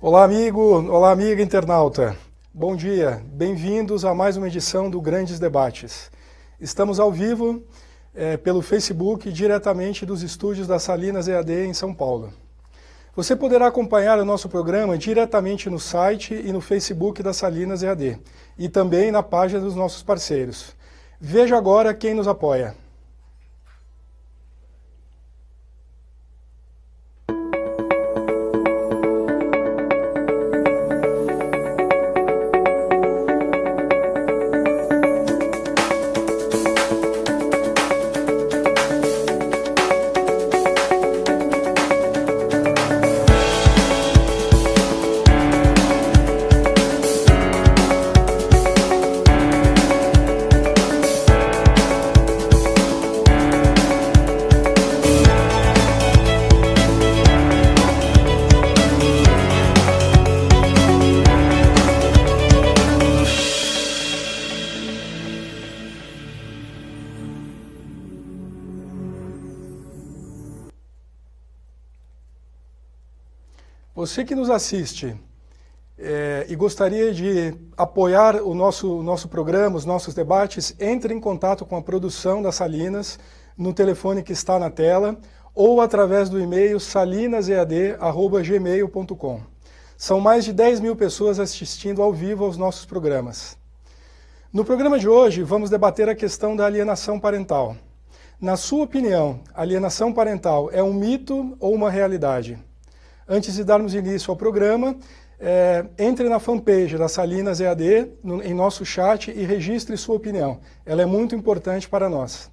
Olá, amigo! Olá, amiga internauta! Bom dia! Bem-vindos a mais uma edição do Grandes Debates. Estamos ao vivo pelo Facebook, diretamente dos estúdios da Salinas EAD em São Paulo. Você poderá acompanhar o nosso programa diretamente no site e no Facebook da Salinas EAD e também na página dos nossos parceiros. Veja agora quem nos apoia. Você que nos assiste e gostaria de apoiar o nosso programa, os nossos debates, entre em contato com a produção da Salinas no telefone que está na tela ou através do e-mail salinasead@gmail.com. São mais de 10 mil pessoas assistindo ao vivo aos nossos programas. No programa de hoje, vamos debater a questão da alienação parental. Na sua opinião, a alienação parental é um mito ou uma realidade? Antes de darmos início ao programa, entre na fanpage da Salinas EAD, em nosso chat, e registre sua opinião. Ela é muito importante para nós.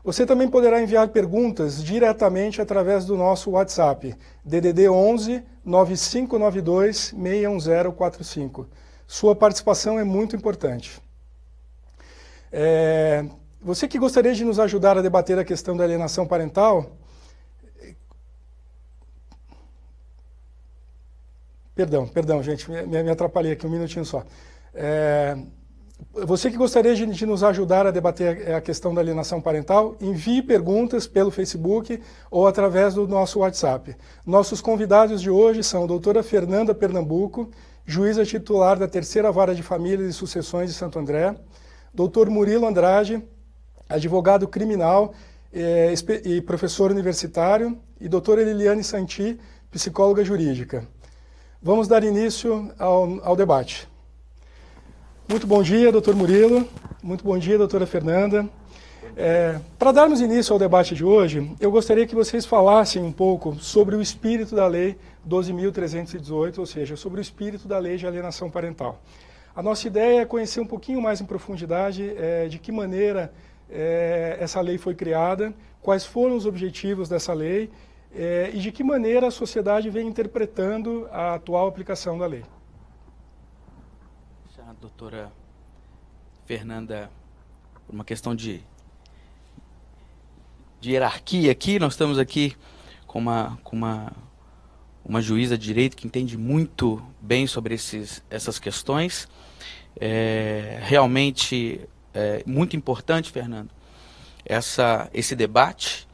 Você também poderá enviar perguntas diretamente através do nosso WhatsApp, DDD 11 9592 61045. Sua participação é muito importante. Você que gostaria de nos ajudar a debater a questão da alienação parental, Perdão, gente, me atrapalhei aqui um minutinho só. Você que gostaria de nos ajudar a debater a questão da alienação parental, envie perguntas pelo Facebook ou através do nosso WhatsApp. Nossos convidados de hoje são a doutora Fernanda Pernambuco, juíza titular da Terceira Vara de Famílias e Sucessões de Santo André, doutor Murilo Andrade, advogado criminal e professor universitário, e doutora Liliane Santi, psicóloga jurídica. Vamos dar início ao debate. Muito bom dia, doutor Murilo. Muito bom dia, doutora Fernanda. Para darmos início ao debate de hoje, eu gostaria que vocês falassem um pouco sobre o espírito da Lei 12.318, ou seja, sobre o espírito da Lei de Alienação Parental. A nossa ideia é conhecer um pouquinho mais em profundidade de que maneira essa lei foi criada, quais foram os objetivos dessa lei, e de que maneira a sociedade vem interpretando a atual aplicação da lei. A doutora Fernanda, por uma questão de hierarquia aqui, nós estamos aqui com uma juíza de direito que entende muito bem sobre essas questões. Realmente é muito importante, Fernando, esse debate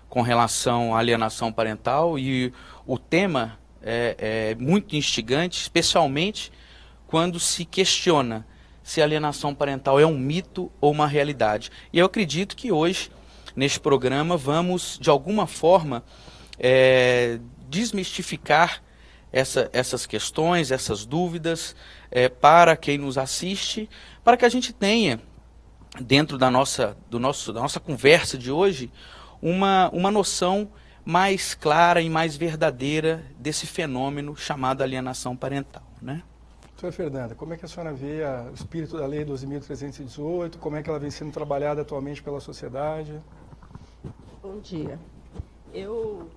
com relação à alienação parental, e o tema é muito instigante, especialmente quando se questiona se a alienação parental é um mito ou uma realidade. E eu acredito que hoje, neste programa, vamos, de alguma forma, desmistificar essas questões, essas dúvidas, para quem nos assiste, para que a gente tenha, dentro da nossa conversa de hoje, uma noção mais clara e mais verdadeira desse fenômeno chamado alienação parental, né? Doutora Fernanda, como é que a senhora vê o espírito da Lei 12.318, como é que ela vem sendo trabalhada atualmente pela sociedade? Bom dia. Eu,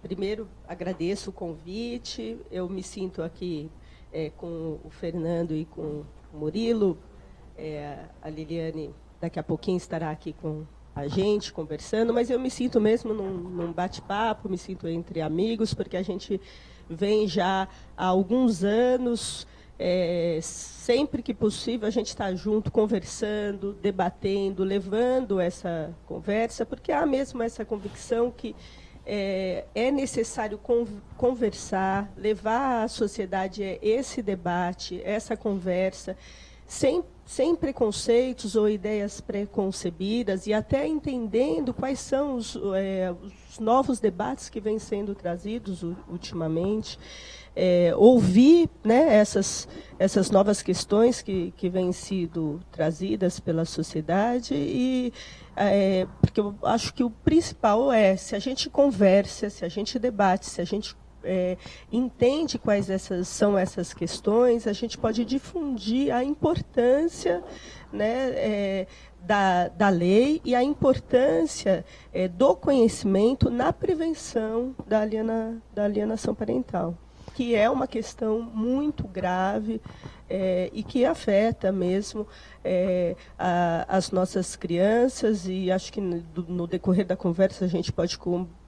primeiro, agradeço o convite, eu me sinto aqui com o Fernando e com o Murilo, a Liliane daqui a pouquinho estará aqui com a gente conversando, mas eu me sinto mesmo num bate-papo, me sinto entre amigos, porque a gente vem já há alguns anos, sempre que possível a gente está junto, conversando, debatendo, levando essa conversa, porque há mesmo essa convicção que é necessário conversar, levar à sociedade esse debate, essa conversa, sem preconceitos ou ideias preconcebidas, e até entendendo quais são os novos debates que vêm sendo trazidos ultimamente, ouvir, né, essas novas questões que vêm sido trazidas pela sociedade, porque eu acho que o principal se a gente conversa, se a gente debate, se a gente entende quais são essas questões, a gente pode difundir a importância, né, da lei e a importância do conhecimento na prevenção da alienação parental, que é uma questão muito grave e que afeta mesmo as nossas crianças, e acho que no decorrer da conversa a gente pode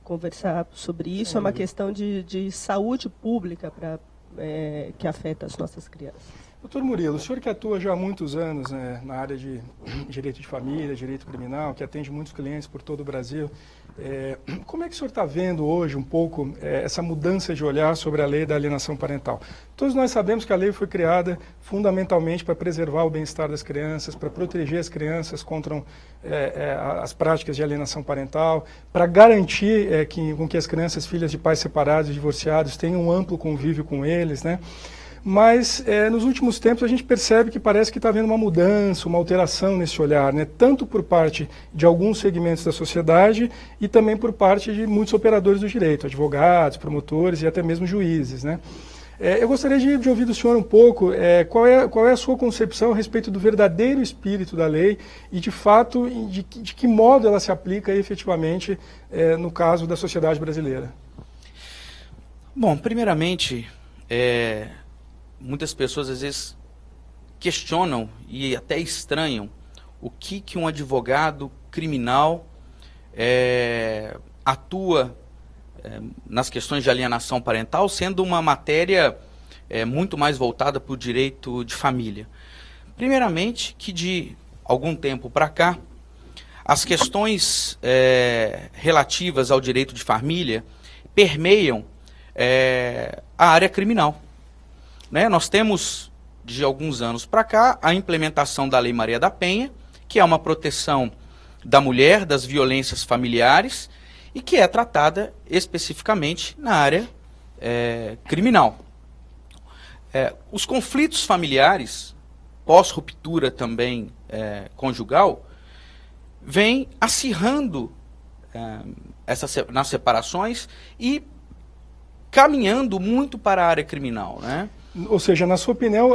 conversar sobre isso. É uma questão de saúde pública que afeta as nossas crianças. Doutor Murilo, o senhor que atua já há muitos anos, né, na área de direito de família, direito criminal, que atende muitos clientes por todo o Brasil, como é que o senhor está vendo hoje um pouco essa mudança de olhar sobre a lei da alienação parental? Todos nós sabemos que a lei foi criada fundamentalmente para preservar o bem-estar das crianças, para proteger as crianças contra as práticas de alienação parental, para garantir com que as crianças, filhas de pais separados e divorciados, tenham um amplo convívio com eles, né? Mas nos últimos tempos a gente percebe que parece que está havendo uma mudança, uma alteração nesse olhar, né? Tanto por parte de alguns segmentos da sociedade e também por parte de muitos operadores do direito, advogados, promotores e até mesmo juízes, né? Eu gostaria de ouvir do senhor um pouco qual é a sua concepção a respeito do verdadeiro espírito da lei e, de fato, de que modo ela se aplica efetivamente no caso da sociedade brasileira. Bom, primeiramente, muitas pessoas às vezes questionam e até estranham o que um advogado criminal atua nas questões de alienação parental, sendo uma matéria muito mais voltada para o direito de família. Primeiramente, que de algum tempo para cá, as questões relativas ao direito de família permeiam a área criminal. Né? Nós temos, de alguns anos para cá, a implementação da Lei Maria da Penha, que é uma proteção da mulher, das violências familiares, e que é tratada especificamente na área criminal. Os conflitos familiares, pós-ruptura também conjugal, vêm acirrando nas separações e caminhando muito para a área criminal, né? Ou seja, na sua opinião,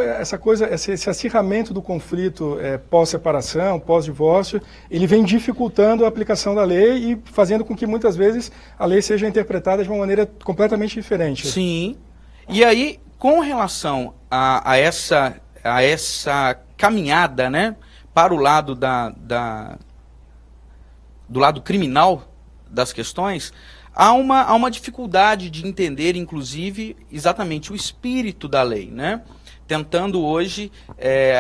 esse acirramento do conflito pós-separação, pós-divórcio, ele vem dificultando a aplicação da lei e fazendo com que muitas vezes a lei seja interpretada de uma maneira completamente diferente. Sim. E aí, com relação a essa caminhada, né, para o lado do lado criminal das questões, há uma dificuldade de entender, inclusive, exatamente o espírito da lei, né? Tentando hoje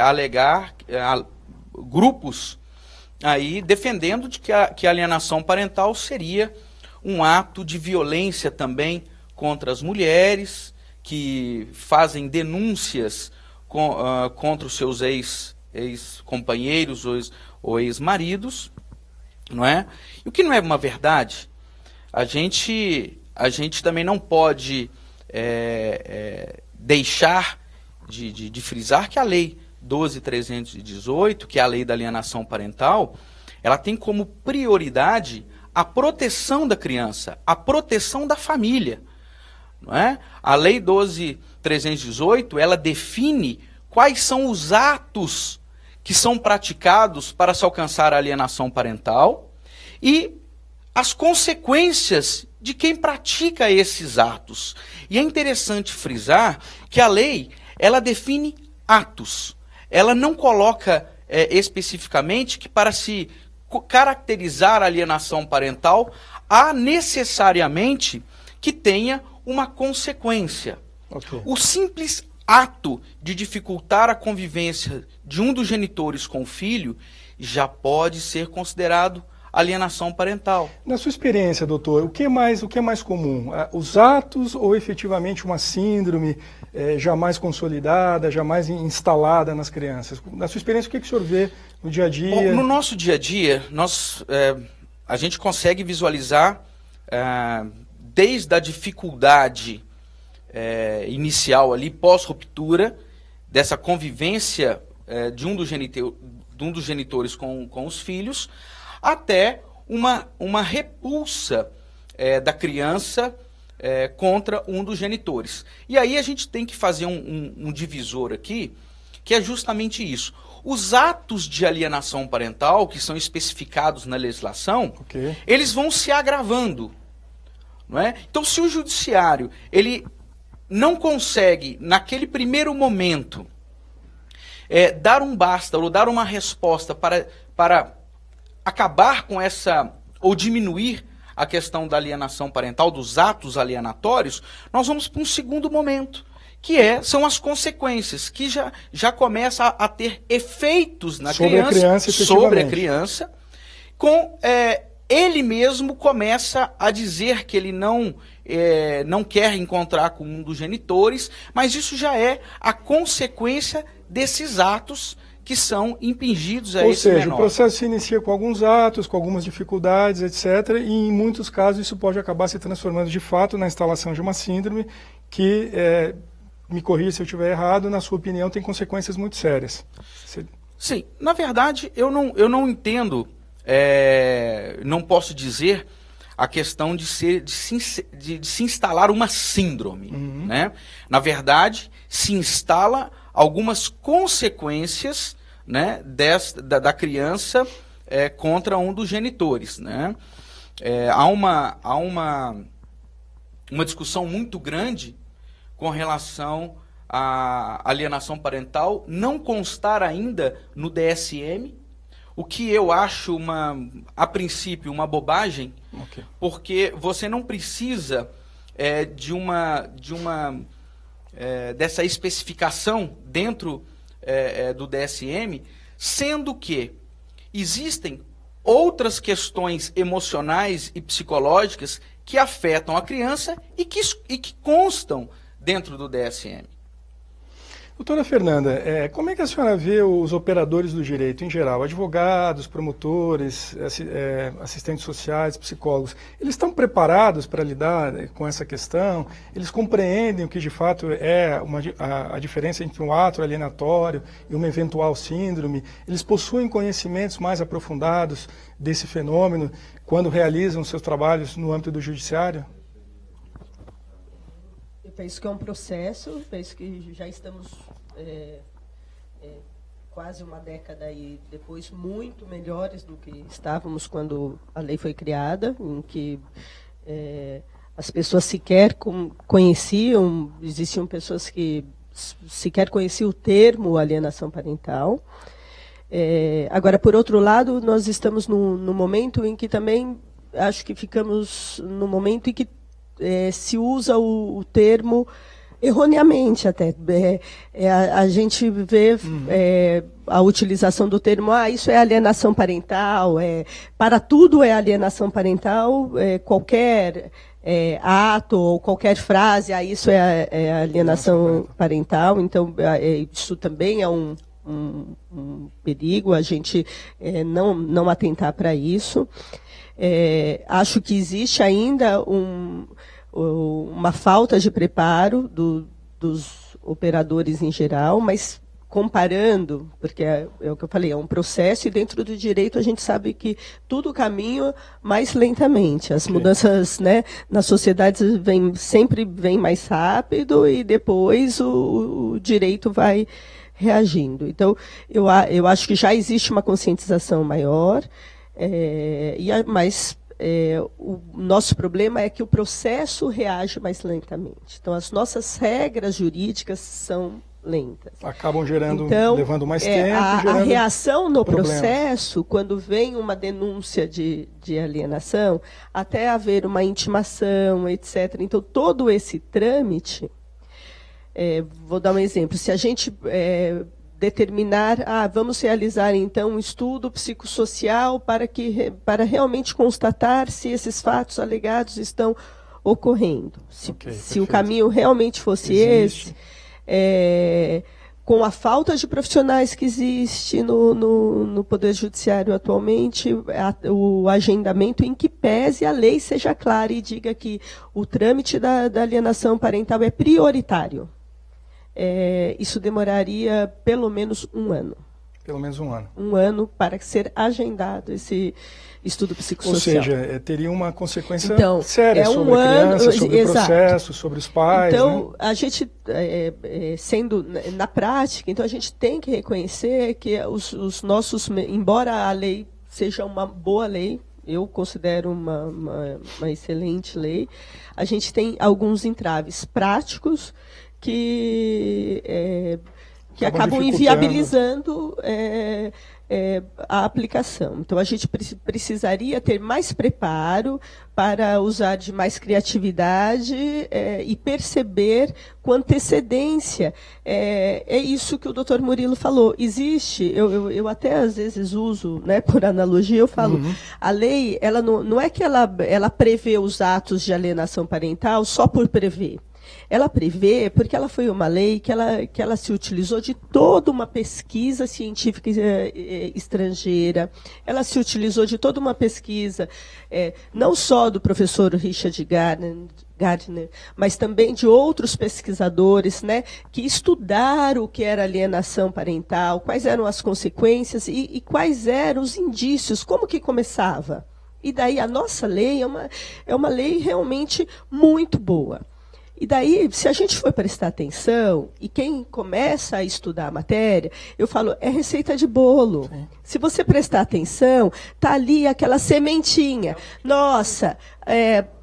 alegar grupos aí defendendo de que a alienação parental seria um ato de violência também contra as mulheres que fazem denúncias contra os seus ex-companheiros ou ex-maridos, não é? E o que não é uma verdade. A gente também não pode deixar de frisar que a Lei 12.318, que é a Lei da Alienação Parental, ela tem como prioridade a proteção da criança, a proteção da família. Não é? A Lei 12.318, ela define quais são os atos que são praticados para se alcançar a alienação parental e as consequências de quem pratica esses atos. E é interessante frisar que a lei, ela define atos. Ela não coloca especificamente que para se caracterizar a alienação parental, há necessariamente que tenha uma consequência. Okay. O simples ato de dificultar a convivência de um dos genitores com o filho já pode ser considerado alienação parental. Na sua experiência, doutor, o que é mais comum? Os atos ou efetivamente uma síndrome jamais consolidada, jamais instalada nas crianças? Na sua experiência, o que o senhor vê no dia a dia? Bom, no nosso dia a dia, a gente consegue visualizar desde a dificuldade inicial ali, pós-ruptura, dessa convivência de um dos genitores com os filhos, até uma repulsa da criança contra um dos genitores. E aí a gente tem que fazer um divisor aqui, que é justamente isso. Os atos de alienação parental, que são especificados na legislação, eles vão se agravando. Não é? Então, se o judiciário ele não consegue, naquele primeiro momento, dar um basta ou dar uma resposta para acabar com essa, ou diminuir a questão da alienação parental, dos atos alienatórios, nós vamos para um segundo momento, que são as consequências, que já começa a ter efeitos na criança, sobre a criança, com ele mesmo começa a dizer que ele não quer encontrar com um dos genitores, mas isso já é a consequência desses atos que são impingidos a esse menor. Ou seja, o processo se inicia com alguns atos, com algumas dificuldades, etc., e em muitos casos isso pode acabar se transformando de fato na instalação de uma síndrome que, me corrija se eu estiver errado, na sua opinião tem consequências muito sérias. Sim, na verdade eu não entendo, não posso dizer a questão de se instalar uma síndrome. Né? Na verdade, se instala algumas consequências, né, da criança contra um dos genitores. Né? Há uma discussão muito grande com relação à alienação parental não constar ainda no DSM, o que eu acho, a princípio, uma bobagem, porque você não precisa dessa especificação dentro do DSM, sendo que existem outras questões emocionais e psicológicas que afetam a criança e que constam dentro do DSM. Doutora Fernanda, como é que a senhora vê os operadores do direito em geral, advogados, promotores, assistentes sociais, psicólogos, eles estão preparados para lidar com essa questão? Eles compreendem o que de fato é a diferença entre um ato alienatório e uma eventual síndrome? Eles possuem conhecimentos mais aprofundados desse fenômeno quando realizam seus trabalhos no âmbito do judiciário? Penso que é um processo, penso que já estamos quase uma década e depois muito melhores do que estávamos quando a lei foi criada, em que as pessoas sequer conheciam, existiam pessoas que sequer conheciam o termo alienação parental. Agora, por outro lado, nós estamos no momento em que também acho que ficamos no momento em que se usa o termo erroneamente até. A gente vê a utilização do termo, isso é alienação parental, para tudo é alienação parental, qualquer ato ou qualquer frase, isso é alienação parental. Então, isso também é um perigo, a gente não atentar para isso. Acho que existe ainda uma falta de preparo dos operadores em geral, mas comparando, porque é o que eu falei, é um processo e dentro do direito a gente sabe que tudo caminha mais lentamente. As mudanças, né, na sociedade sempre vem mais rápido e depois o direito vai reagindo. Então, eu acho que já existe uma conscientização maior, mas o nosso problema é que o processo reage mais lentamente. Então, as nossas regras jurídicas são lentas. Acabam levando mais tempo. A reação no processo, quando vem uma denúncia de alienação, até haver uma intimação, etc. Então, todo esse trâmite, vou dar um exemplo, se a gente determinar, vamos realizar então um estudo psicossocial para realmente constatar se esses fatos alegados estão ocorrendo. Se o caminho realmente fosse esse, com a falta de profissionais que existe no Poder Judiciário atualmente, o agendamento, em que pese a lei seja clara e diga que o trâmite da alienação parental é prioritário. Isso demoraria pelo menos 1 ano. Pelo menos 1 ano. 1 ano para ser agendado esse estudo psicossocial. Ou seja, teria uma consequência séria sobre a criança, sobre o processo, sobre os pais. Então, né? a gente, sendo na prática, então a gente tem que reconhecer que os nossos, embora a lei seja uma boa lei, eu considero uma excelente lei, a gente tem alguns entraves práticos que acabam inviabilizando a aplicação. Então, a gente precisaria ter mais preparo para usar de mais criatividade e perceber com antecedência. É isso que o doutor Murilo falou. Existe, eu até às vezes uso, né, por analogia, eu falo, a lei, ela não é que ela prevê os atos de alienação parental só por prever. Ela prevê, porque ela foi uma lei que ela se utilizou de toda uma pesquisa científica estrangeira, ela se utilizou de toda uma pesquisa, não só do professor Richard Gardner, mas também de outros pesquisadores, né, que estudaram o que era alienação parental, quais eram as consequências e quais eram os indícios, como que começava. E daí a nossa lei é uma lei realmente muito boa. E daí, se a gente for prestar atenção, e quem começa a estudar a matéria, eu falo, é receita de bolo. Sim. Se você prestar atenção, está ali aquela sementinha. Nossa,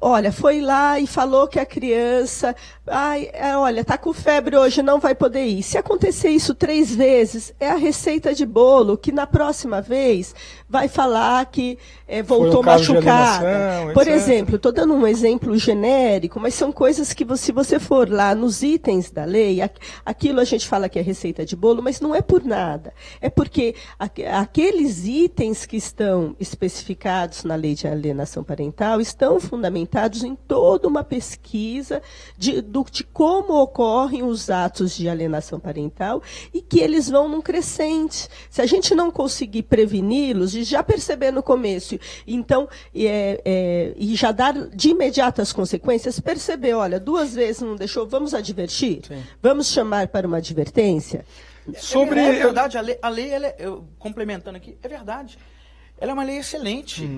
olha, foi lá e falou que a criança, olha, está com febre hoje, não vai poder ir. Se acontecer isso 3 vezes, é a receita de bolo, que na próxima vez vai falar que voltou machucada. Por exemplo, estou dando um exemplo genérico, mas são coisas que, se você for lá nos itens da lei, aquilo a gente fala que é receita de bolo, mas não é por nada. É porque aqueles itens que estão especificados na lei de alienação parental estão fundamentados em toda uma pesquisa de como ocorrem os atos de alienação parental e que eles vão num crescente. Se a gente não conseguir preveni-los, e já perceber no começo, então, e já dar de imediato as consequências, perceber, olha, 2 vezes não deixou, vamos advertir? Sim. Vamos chamar para uma advertência? É verdade, a lei complementando aqui, é verdade. Ela é uma lei excelente.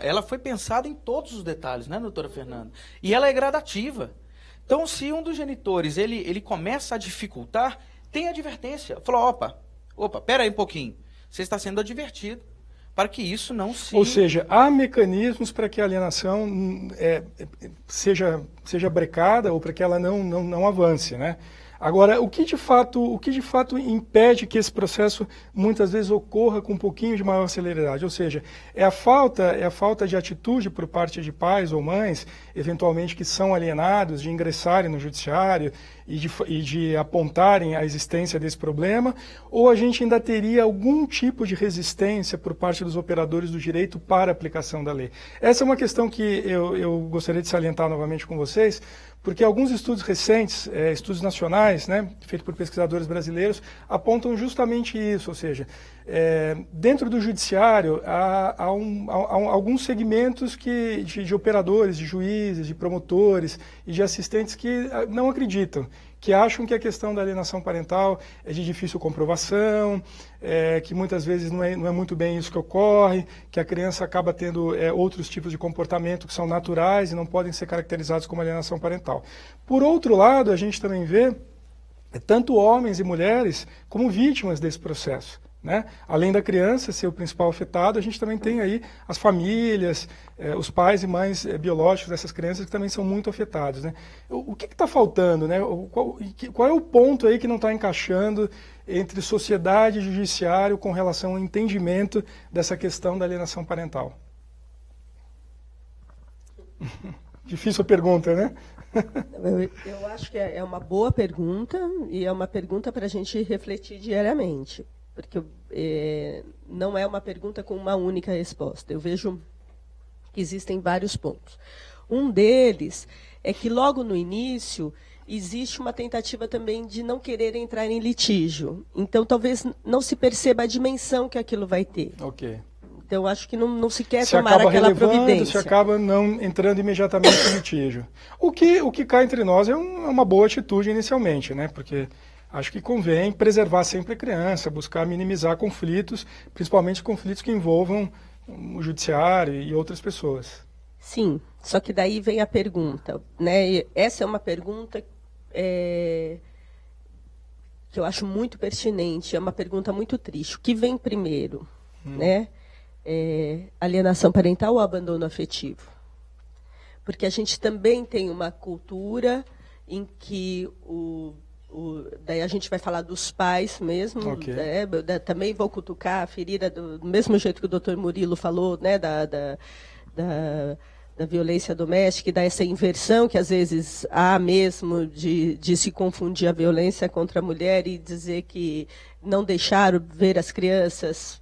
Ela foi pensada em todos os detalhes, né, doutora Fernanda? E ela é gradativa. Então, se um dos genitores ele começa a dificultar, tem advertência. Falou, opa, pera aí um pouquinho. Você está sendo advertido para que isso não se... Ou seja, há mecanismos para que a alienação seja brecada ou para que ela não avance, né? Agora, o que de fato impede que esse processo muitas vezes ocorra com um pouquinho de maior celeridade? Ou seja, é a falta de atitude por parte de pais ou mães, eventualmente que são alienados, de ingressarem no judiciário e de apontarem a existência desse problema, ou a gente ainda teria algum tipo de resistência por parte dos operadores do direito para a aplicação da lei? Essa é uma questão que eu gostaria de salientar novamente com vocês, porque alguns estudos recentes, estudos nacionais, né, feitos por pesquisadores brasileiros, apontam justamente isso, ou seja, dentro do judiciário há alguns segmentos de operadores, de juízes, de promotores e de assistentes que não acreditam, que acham que a questão da alienação parental é de difícil comprovação, que muitas vezes não é muito bem isso que ocorre, que a criança acaba tendo outros tipos de comportamento que são naturais e não podem ser caracterizados como alienação parental. Por outro lado, a gente também vê tanto homens e mulheres como vítimas desse processo, né? Além da criança ser o principal afetado, a gente também tem aí as famílias, os pais e mães biológicos dessas crianças que também são muito afetados, né? O que está faltando, né? Qual é o ponto aí que não está encaixando entre sociedade e judiciário com relação ao entendimento dessa questão da alienação parental? Difícil a pergunta, né? Eu acho que é uma boa pergunta e é uma pergunta para a gente refletir diariamente, porque não é uma pergunta com uma única resposta. Eu vejo que existem vários pontos. Um deles é que logo no início existe uma tentativa também de não querer entrar em litígio. Então, talvez não se perceba a dimensão que aquilo vai ter. Ok. Então, acho que não se quer tomar aquela providência. Se acaba não entrando imediatamente em litígio. O que cá entre nós é uma boa atitude inicialmente, né? Porque acho que convém preservar sempre a criança, buscar minimizar conflitos, principalmente conflitos que envolvam o judiciário e outras pessoas. Sim, só que daí vem a pergunta, né? E essa é uma pergunta que eu acho muito pertinente, é uma pergunta muito triste. O que vem primeiro, né? Alienação parental ou abandono afetivo? Porque a gente também tem uma cultura em que daí a gente vai falar dos pais mesmo, Okay. Também vou cutucar a ferida do mesmo jeito que o doutor Murilo falou, né, da violência doméstica e dessa inversão que às vezes há mesmo de se confundir a violência contra a mulher e dizer que não deixar ver as crianças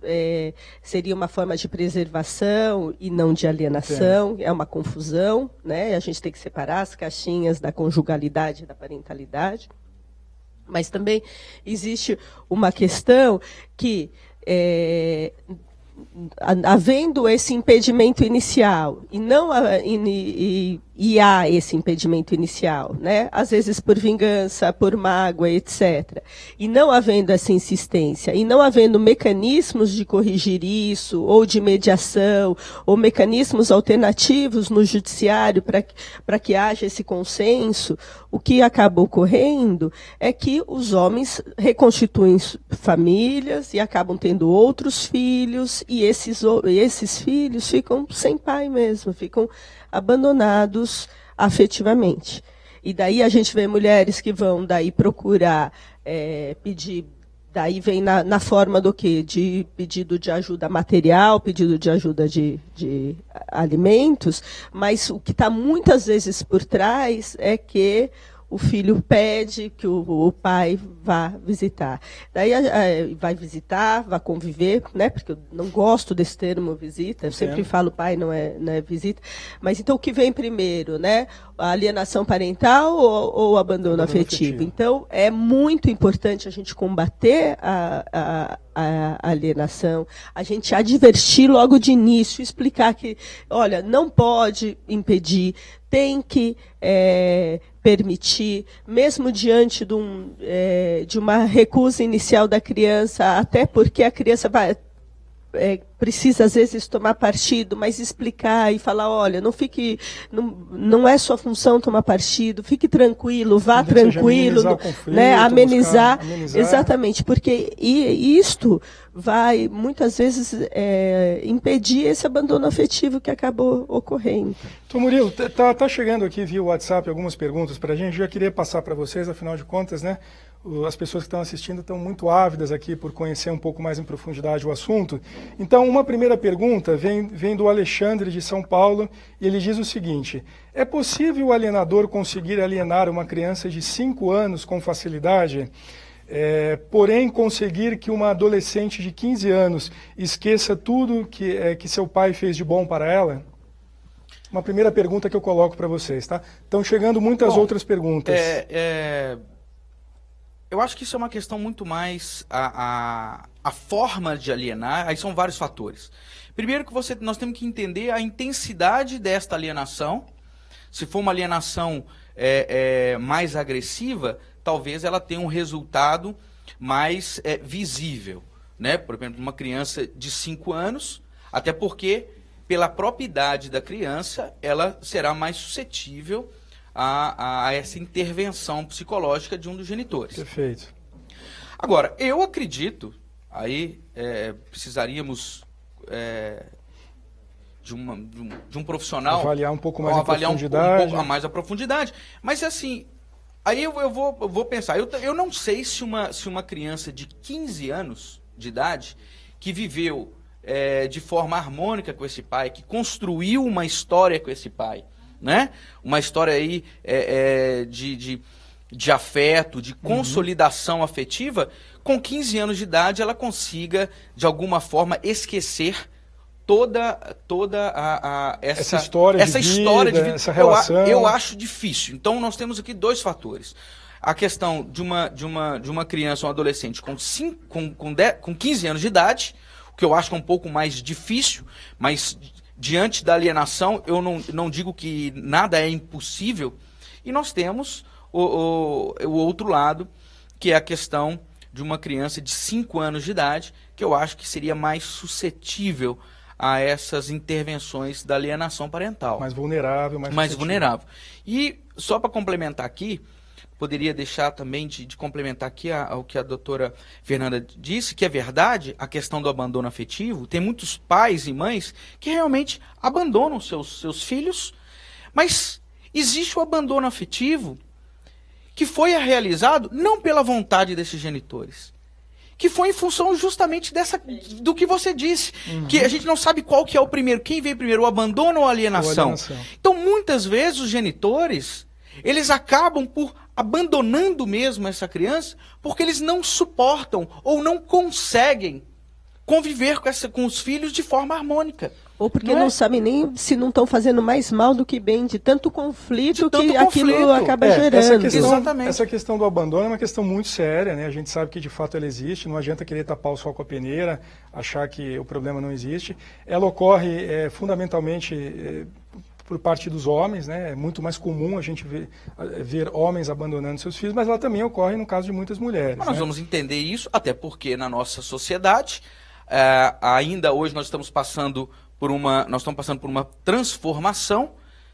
seria uma forma de preservação e não de alienação. É uma confusão, né? A gente tem que separar as caixinhas da conjugalidade e da parentalidade. Mas também existe uma questão que, havendo esse impedimento inicial, e há esse impedimento inicial, né? Às vezes por vingança, por mágoa, etc. E não havendo essa insistência, e não havendo mecanismos de corrigir isso, ou de mediação, ou mecanismos alternativos no judiciário para que haja esse consenso, o que acaba ocorrendo é que os homens reconstituem famílias e acabam tendo outros filhos, e esses filhos ficam sem pai mesmo, ficam abandonados afetivamente. E daí a gente vê mulheres que vão daí procurar pedir, daí vem na forma do quê? De pedido de ajuda material, pedido de ajuda de alimentos, mas o que está muitas vezes por trás é que o filho pede que o pai vá visitar. Daí vai visitar, vai conviver, né? Porque eu não gosto desse termo visita, eu sempre falo pai, não é visita. Mas então o que vem primeiro, né? A alienação parental ou o abandono afetivo? Então é muito importante a gente combater a alienação, a gente advertir logo de início, explicar que, olha, não pode impedir, tem que permitir, mesmo diante de uma recusa inicial da criança, até porque a criança precisa, às vezes, tomar partido, mas explicar e falar, olha, não é sua função tomar partido, fique tranquilo, vá tranquilo, amenizar o conflito, né? Amenizar, exatamente, porque isto vai, muitas vezes, impedir esse abandono afetivo que acabou ocorrendo. Então, Murilo, tá chegando aqui via WhatsApp algumas perguntas para a gente, já queria passar para vocês, afinal de contas, né? As pessoas que estão assistindo estão muito ávidas aqui por conhecer um pouco mais em profundidade o assunto. Então, uma primeira pergunta vem do Alexandre, de São Paulo, e ele diz o seguinte: é possível o alienador conseguir alienar uma criança de 5 anos com facilidade, porém conseguir que uma adolescente de 15 anos esqueça tudo que seu pai fez de bom para ela? Uma primeira pergunta que eu coloco para vocês, tá? Estão chegando muitas outras perguntas. Eu acho que isso é uma questão muito mais a forma de alienar, aí são vários fatores. Primeiro que nós temos que entender a intensidade desta alienação. Se for uma alienação mais agressiva, talvez ela tenha um resultado mais visível, né? Por exemplo, uma criança de 5 anos, até porque, pela própria idade da criança, ela será mais suscetível a essa intervenção psicológica de um dos genitores. Perfeito. Agora, eu acredito, aí precisaríamos de um profissional... Avaliar um pouco mais a profundidade. Um pouco mais a profundidade. Mas assim, aí eu vou pensar, eu não sei se uma criança de 15 anos de idade, que viveu de forma harmônica com esse pai, que construiu uma história com esse pai, né? Uma história aí de afeto, de consolidação afetiva, com 15 anos de idade ela consiga, de alguma forma, esquecer toda essa história de vida, essa relação. Eu acho difícil. Então nós temos aqui dois fatores. A questão de uma criança ou um adolescente com 15 anos de idade, o que eu acho que é um pouco mais difícil, mas diante da alienação eu não digo que nada é impossível. E nós temos o outro lado, que é a questão de uma criança de 5 anos de idade, que eu acho que seria mais suscetível a essas intervenções da alienação parental. Mais vulnerável, mais vulnerável. E só para complementar aqui, poderia deixar também de complementar aqui ao que a doutora Fernanda disse, que é verdade, a questão do abandono afetivo. Tem muitos pais e mães que realmente abandonam seus filhos, mas existe o abandono afetivo que foi realizado não pela vontade desses genitores, que foi em função justamente do que você disse, que a gente não sabe qual que é o primeiro, quem veio primeiro, o abandono ou a alienação. Então, muitas vezes, os genitores, eles acabam por abandonando mesmo essa criança, porque eles não suportam ou não conseguem conviver com os filhos de forma harmônica. Ou porque não sabem nem se não estão fazendo mais mal do que bem, de tanto conflito que aquilo acaba gerando. Essa questão do abandono é uma questão muito séria, né? A gente sabe que de fato ela existe, não adianta querer tapar o sol com a peneira, achar que o problema não existe. Ela ocorre fundamentalmente por parte dos homens, né? É muito mais comum a gente ver homens abandonando seus filhos, mas ela também ocorre no caso de muitas mulheres. Mas nós vamos entender isso, até porque na nossa sociedade, ainda hoje nós estamos passando por uma transformação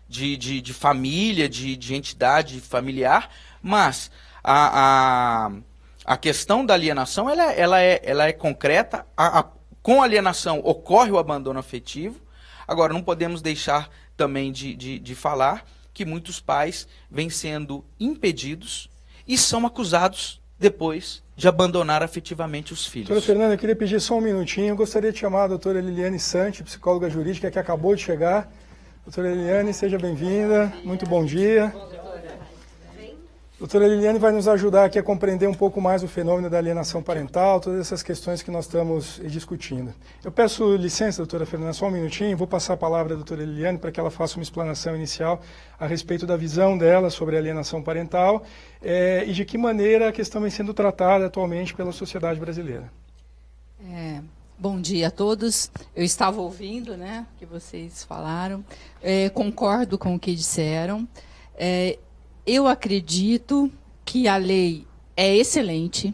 de família, de entidade familiar, mas a questão da alienação ela é concreta. Com a alienação ocorre o abandono afetivo. Agora, não podemos deixar também de falar que muitos pais vêm sendo impedidos e são acusados depois de abandonar afetivamente os filhos. Doutora Fernanda, eu queria pedir só um minutinho. Eu gostaria de chamar a doutora Liliane Santi, psicóloga jurídica, que acabou de chegar. Doutora Liliane, seja bem-vinda. Muito bom dia. Doutora Liliane vai nos ajudar aqui a compreender um pouco mais o fenômeno da alienação parental, todas essas questões que nós estamos discutindo. Eu peço licença, doutora Fernanda, só um minutinho, vou passar a palavra à doutora Liliane para que ela faça uma explanação inicial a respeito da visão dela sobre a alienação parental e de que maneira a questão vem sendo tratada atualmente pela sociedade brasileira. Bom dia a todos. Eu estava ouvindo, né, o que vocês falaram, concordo com o que disseram. Eu acredito que a lei é excelente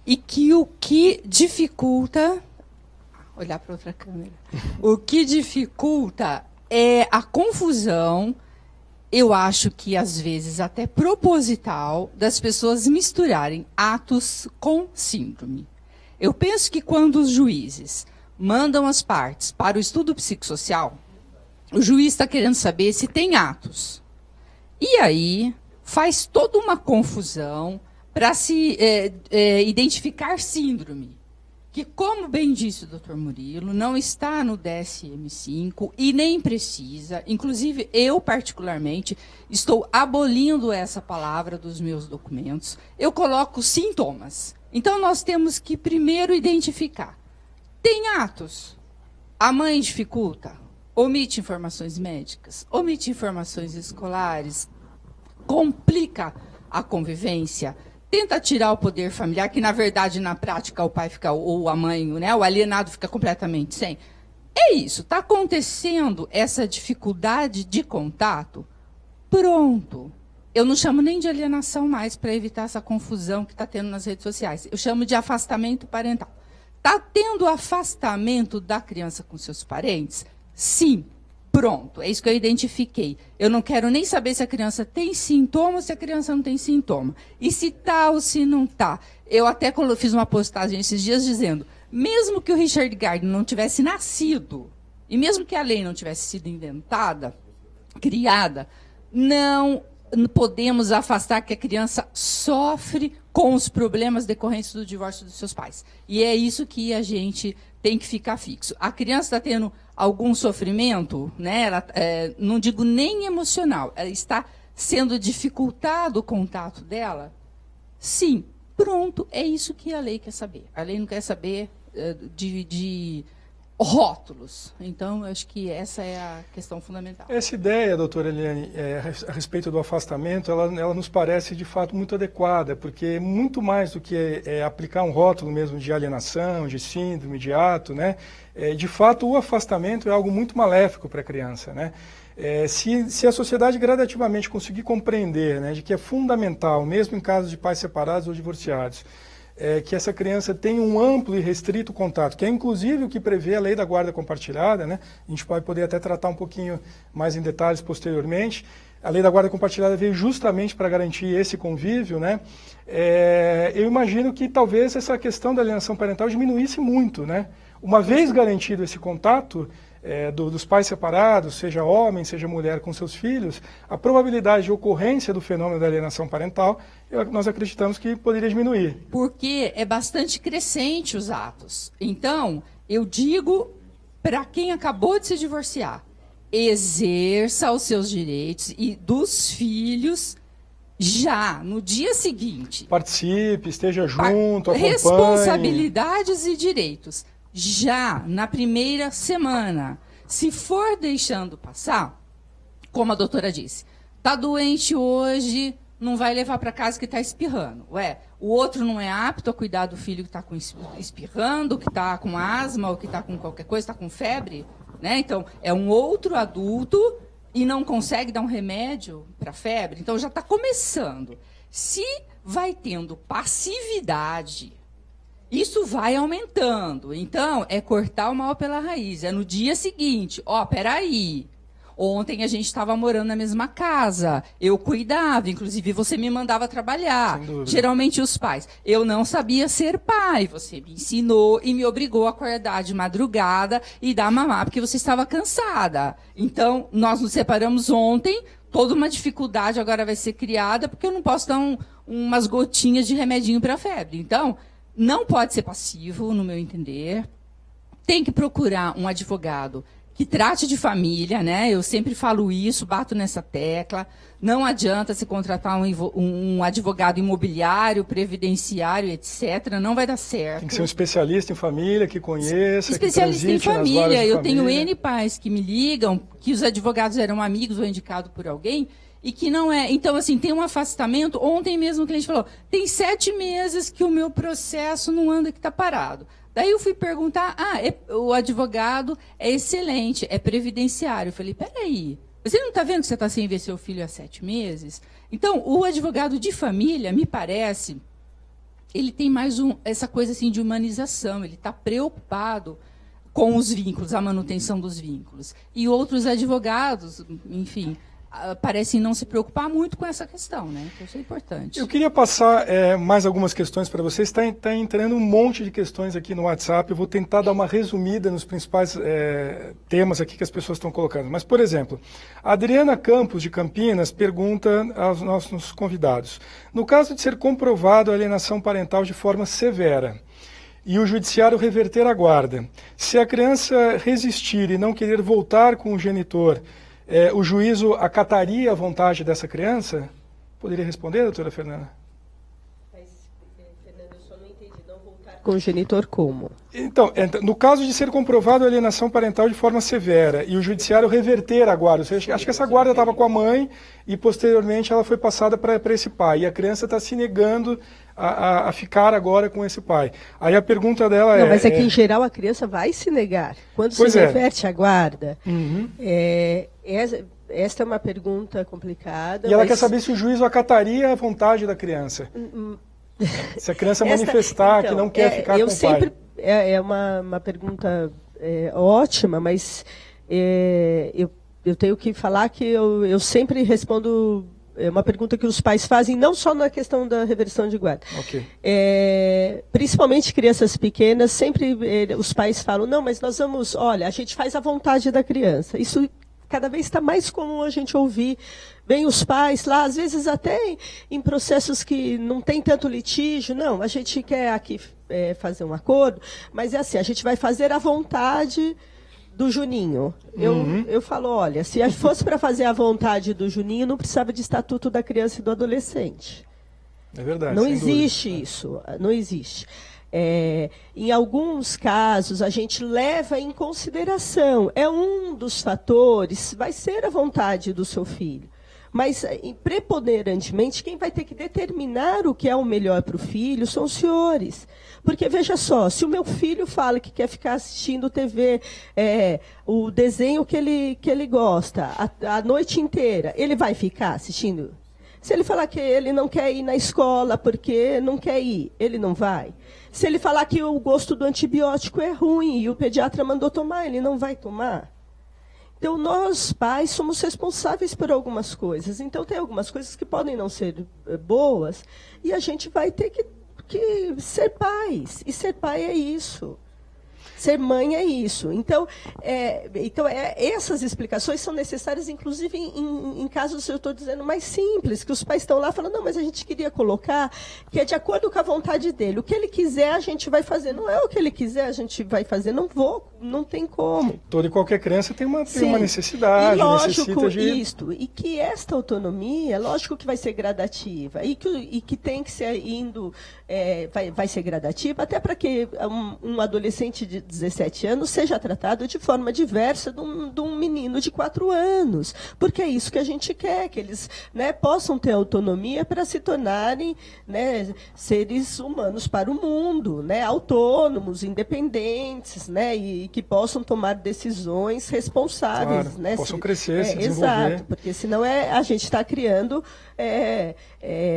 e que o que dificulta... Olhar para outra câmera. O que dificulta é a confusão, eu acho que às vezes até proposital, das pessoas misturarem atos com síndrome. Eu penso que quando os juízes mandam as partes para o estudo psicossocial, o juiz está querendo saber se tem atos. E aí faz toda uma confusão para se identificar síndrome, que, como bem disse o Dr. Murilo, não está no DSM-5 e nem precisa. Inclusive, eu, particularmente, estou abolindo essa palavra dos meus documentos. Eu coloco sintomas. Então, nós temos que primeiro identificar. Tem atos. A mãe dificulta. Omite informações médicas, omite informações escolares, complica a convivência, tenta tirar o poder familiar, que, na verdade, na prática, o pai fica, ou a mãe, né, o alienado fica completamente sem. É isso, está acontecendo essa dificuldade de contato, pronto. Eu não chamo nem de alienação mais, para evitar essa confusão que está tendo nas redes sociais. Eu chamo de afastamento parental. Está tendo afastamento da criança com seus parentes? Sim, pronto, é isso que eu identifiquei. Eu não quero nem saber se a criança tem sintoma ou se a criança não tem sintoma. E se está ou se não está. Eu até fiz uma postagem esses dias dizendo, mesmo que o Richard Gardner não tivesse nascido, e mesmo que a lei não tivesse sido inventada, criada, não podemos afastar que a criança sofre com os problemas decorrentes do divórcio dos seus pais. E é isso que a gente tem que ficar fixo. A criança está tendo algum sofrimento, né? Ela, não digo nem emocional, ela está sendo dificultado o contato dela? Sim, pronto, é isso que a lei quer saber. A lei não quer saber de rótulos. Então, eu acho que essa é a questão fundamental. Essa ideia, doutora Eliane, a respeito do afastamento, ela nos parece, de fato, muito adequada, porque muito mais do que aplicar um rótulo mesmo de alienação, de síndrome, de ato, né? De fato, o afastamento é algo muito maléfico para a criança, né? Se a sociedade gradativamente conseguir compreender, né, de que é fundamental, mesmo em casos de pais separados ou divorciados, que essa criança tenha um amplo e restrito contato, que é inclusive o que prevê a lei da guarda compartilhada, né? A gente pode poder até tratar um pouquinho mais em detalhes posteriormente. A lei da guarda compartilhada veio justamente para garantir esse convívio, né? Eu imagino que talvez essa questão da alienação parental diminuísse muito, né? Uma vez garantido esse contato dos pais separados, seja homem, seja mulher com seus filhos, a probabilidade de ocorrência do fenômeno da alienação parental, nós acreditamos que poderia diminuir. Porque é bastante crescente os atos. Então, eu digo para quem acabou de se divorciar, exerça os seus direitos e dos filhos já, no dia seguinte. Participe, esteja junto, acompanhe. Responsabilidades e direitos. Já na primeira semana. Se for deixando passar, como a doutora disse, está doente hoje, não vai levar para casa que está espirrando. O outro não é apto a cuidar do filho que está espirrando, que está com asma, ou que está com qualquer coisa, está com febre. Né? Então, é um outro adulto e não consegue dar um remédio para febre. Então, já está começando. Se vai tendo passividade, isso vai aumentando. Então, é cortar o mal pela raiz. É no dia seguinte. Peraí. Ontem a gente estava morando na mesma casa. Eu cuidava. Inclusive, você me mandava trabalhar. Geralmente, os pais. Eu não sabia ser pai. Você me ensinou e me obrigou a acordar de madrugada e dar mamar, porque você estava cansada. Então, nós nos separamos ontem. Toda uma dificuldade agora vai ser criada, porque eu não posso dar umas gotinhas de remedinho para a febre. Então, não pode ser passivo, no meu entender. Tem que procurar um advogado que trate de família, né? Eu sempre falo isso, bato nessa tecla. Não adianta se contratar um advogado imobiliário, previdenciário, etc. Não vai dar certo. Tem que ser um especialista em família, que conheça, especialista que em família. Eu tenho família. N pais que me ligam, que os advogados eram amigos ou indicados por alguém, e que não é. Então, assim, tem um afastamento. Ontem mesmo o cliente falou, tem 7 meses que o meu processo não anda, que está parado. Daí eu fui perguntar, o advogado é excelente, é previdenciário. Eu falei, peraí, você não está vendo que você está sem ver seu filho há 7 meses? Então, o advogado de família, me parece, ele tem mais essa coisa assim de humanização, ele está preocupado com os vínculos, a manutenção dos vínculos. E outros advogados, enfim, parecem não se preocupar muito com essa questão, né? Então, isso é importante. Eu queria passar mais algumas questões para vocês. Está entrando um monte de questões aqui no WhatsApp. Eu vou tentar dar uma resumida nos principais temas aqui que as pessoas estão colocando. Mas, por exemplo, a Adriana Campos, de Campinas, pergunta aos nossos convidados. No caso de ser comprovado a alienação parental de forma severa e o judiciário reverter a guarda, se a criança resistir e não querer voltar com o genitor, o juízo acataria a vontade dessa criança? Poderia responder, doutora Fernanda? Mas, Fernanda, eu só não entendi. Não voltar com o genitor como? Então, no caso de ser comprovado a alienação parental de forma severa e o judiciário reverter a guarda, ou seja, acho que essa guarda estava com a mãe e posteriormente ela foi passada para esse pai. E a criança está se negando a ficar agora com esse pai. Aí a pergunta dela não, mas é que, em geral, a criança vai se negar. Quando se reverte a guarda, esta é uma pergunta complicada. E ela quer saber se o juízo acataria a vontade da criança. Se a criança manifestar que não quer ficar com o pai. É uma pergunta ótima, mas eu tenho que falar que eu sempre respondo. É uma pergunta que os pais fazem, não só na questão da reversão de guarda. Okay. Principalmente crianças pequenas, sempre os pais falam, não, mas nós vamos, olha, a gente faz a vontade da criança. Isso cada vez está mais comum a gente ouvir. Vem os pais lá, às vezes até em processos que não tem tanto litígio. Não, a gente quer aqui fazer um acordo, mas é assim, a gente vai fazer a vontade do Juninho. Eu falo, olha, se fosse para fazer a vontade do Juninho, não precisava de Estatuto da Criança e do Adolescente. É verdade. Não existe isso, não existe. Em alguns casos, a gente leva em consideração, é um dos fatores, vai ser a vontade do seu filho. Mas, preponderantemente, quem vai ter que determinar o que é o melhor para o filho são os senhores. Porque, veja só, se o meu filho fala que quer ficar assistindo TV, o desenho que ele gosta, a noite inteira, ele vai ficar assistindo? Se ele falar que ele não quer ir na escola porque não quer ir, ele não vai. Se ele falar que o gosto do antibiótico é ruim e o pediatra mandou tomar, ele não vai tomar. Então, nós, pais, somos responsáveis por algumas coisas. Então, tem algumas coisas que podem não ser boas e a gente vai ter que ser pais. E ser pai é isso. Ser mãe é isso. Então, essas explicações são necessárias, inclusive, em casos, eu estou dizendo, mais simples, que os pais estão lá falando, não, mas a gente queria colocar que é de acordo com a vontade dele. O que ele quiser, a gente vai fazer. Não é o que ele quiser, a gente vai fazer. Não tem como. Toda e qualquer criança tem uma necessidade, e lógico, necessita de... Isto. E que esta autonomia, lógico que vai ser gradativa. E que tem que ser indo... vai ser gradativa, até para que um adolescente de 17 anos seja tratado de forma diversa de um menino de 4 anos. Porque é isso que a gente quer, que eles, né, possam ter autonomia para se tornarem, né, seres humanos para o mundo, né, autônomos, independentes, né, e que possam tomar decisões responsáveis. Claro, né, possam crescer, se desenvolver. Exato, porque senão a gente está criando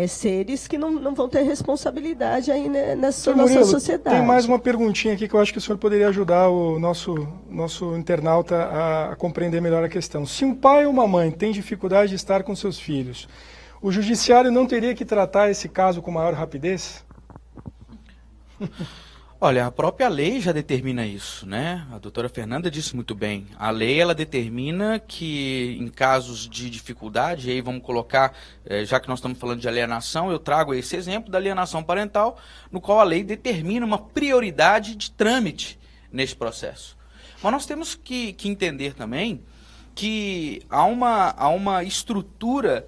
seres que não vão ter responsabilidade aí, né, nessa nossa sociedade. Tem mais uma perguntinha aqui que eu acho que o senhor poderia ajudar o nosso internauta a compreender melhor a questão. Se um pai ou uma mãe tem dificuldade de estar com seus filhos, o judiciário não teria que tratar esse caso com maior rapidez? Olha, a própria lei já determina isso, né? A doutora Fernanda disse muito bem. A lei, ela determina que em casos de dificuldade, e aí vamos colocar, já que nós estamos falando de alienação, eu trago esse exemplo da alienação parental, no qual a lei determina uma prioridade de trâmite nesse processo. Mas nós temos que entender também que há uma estrutura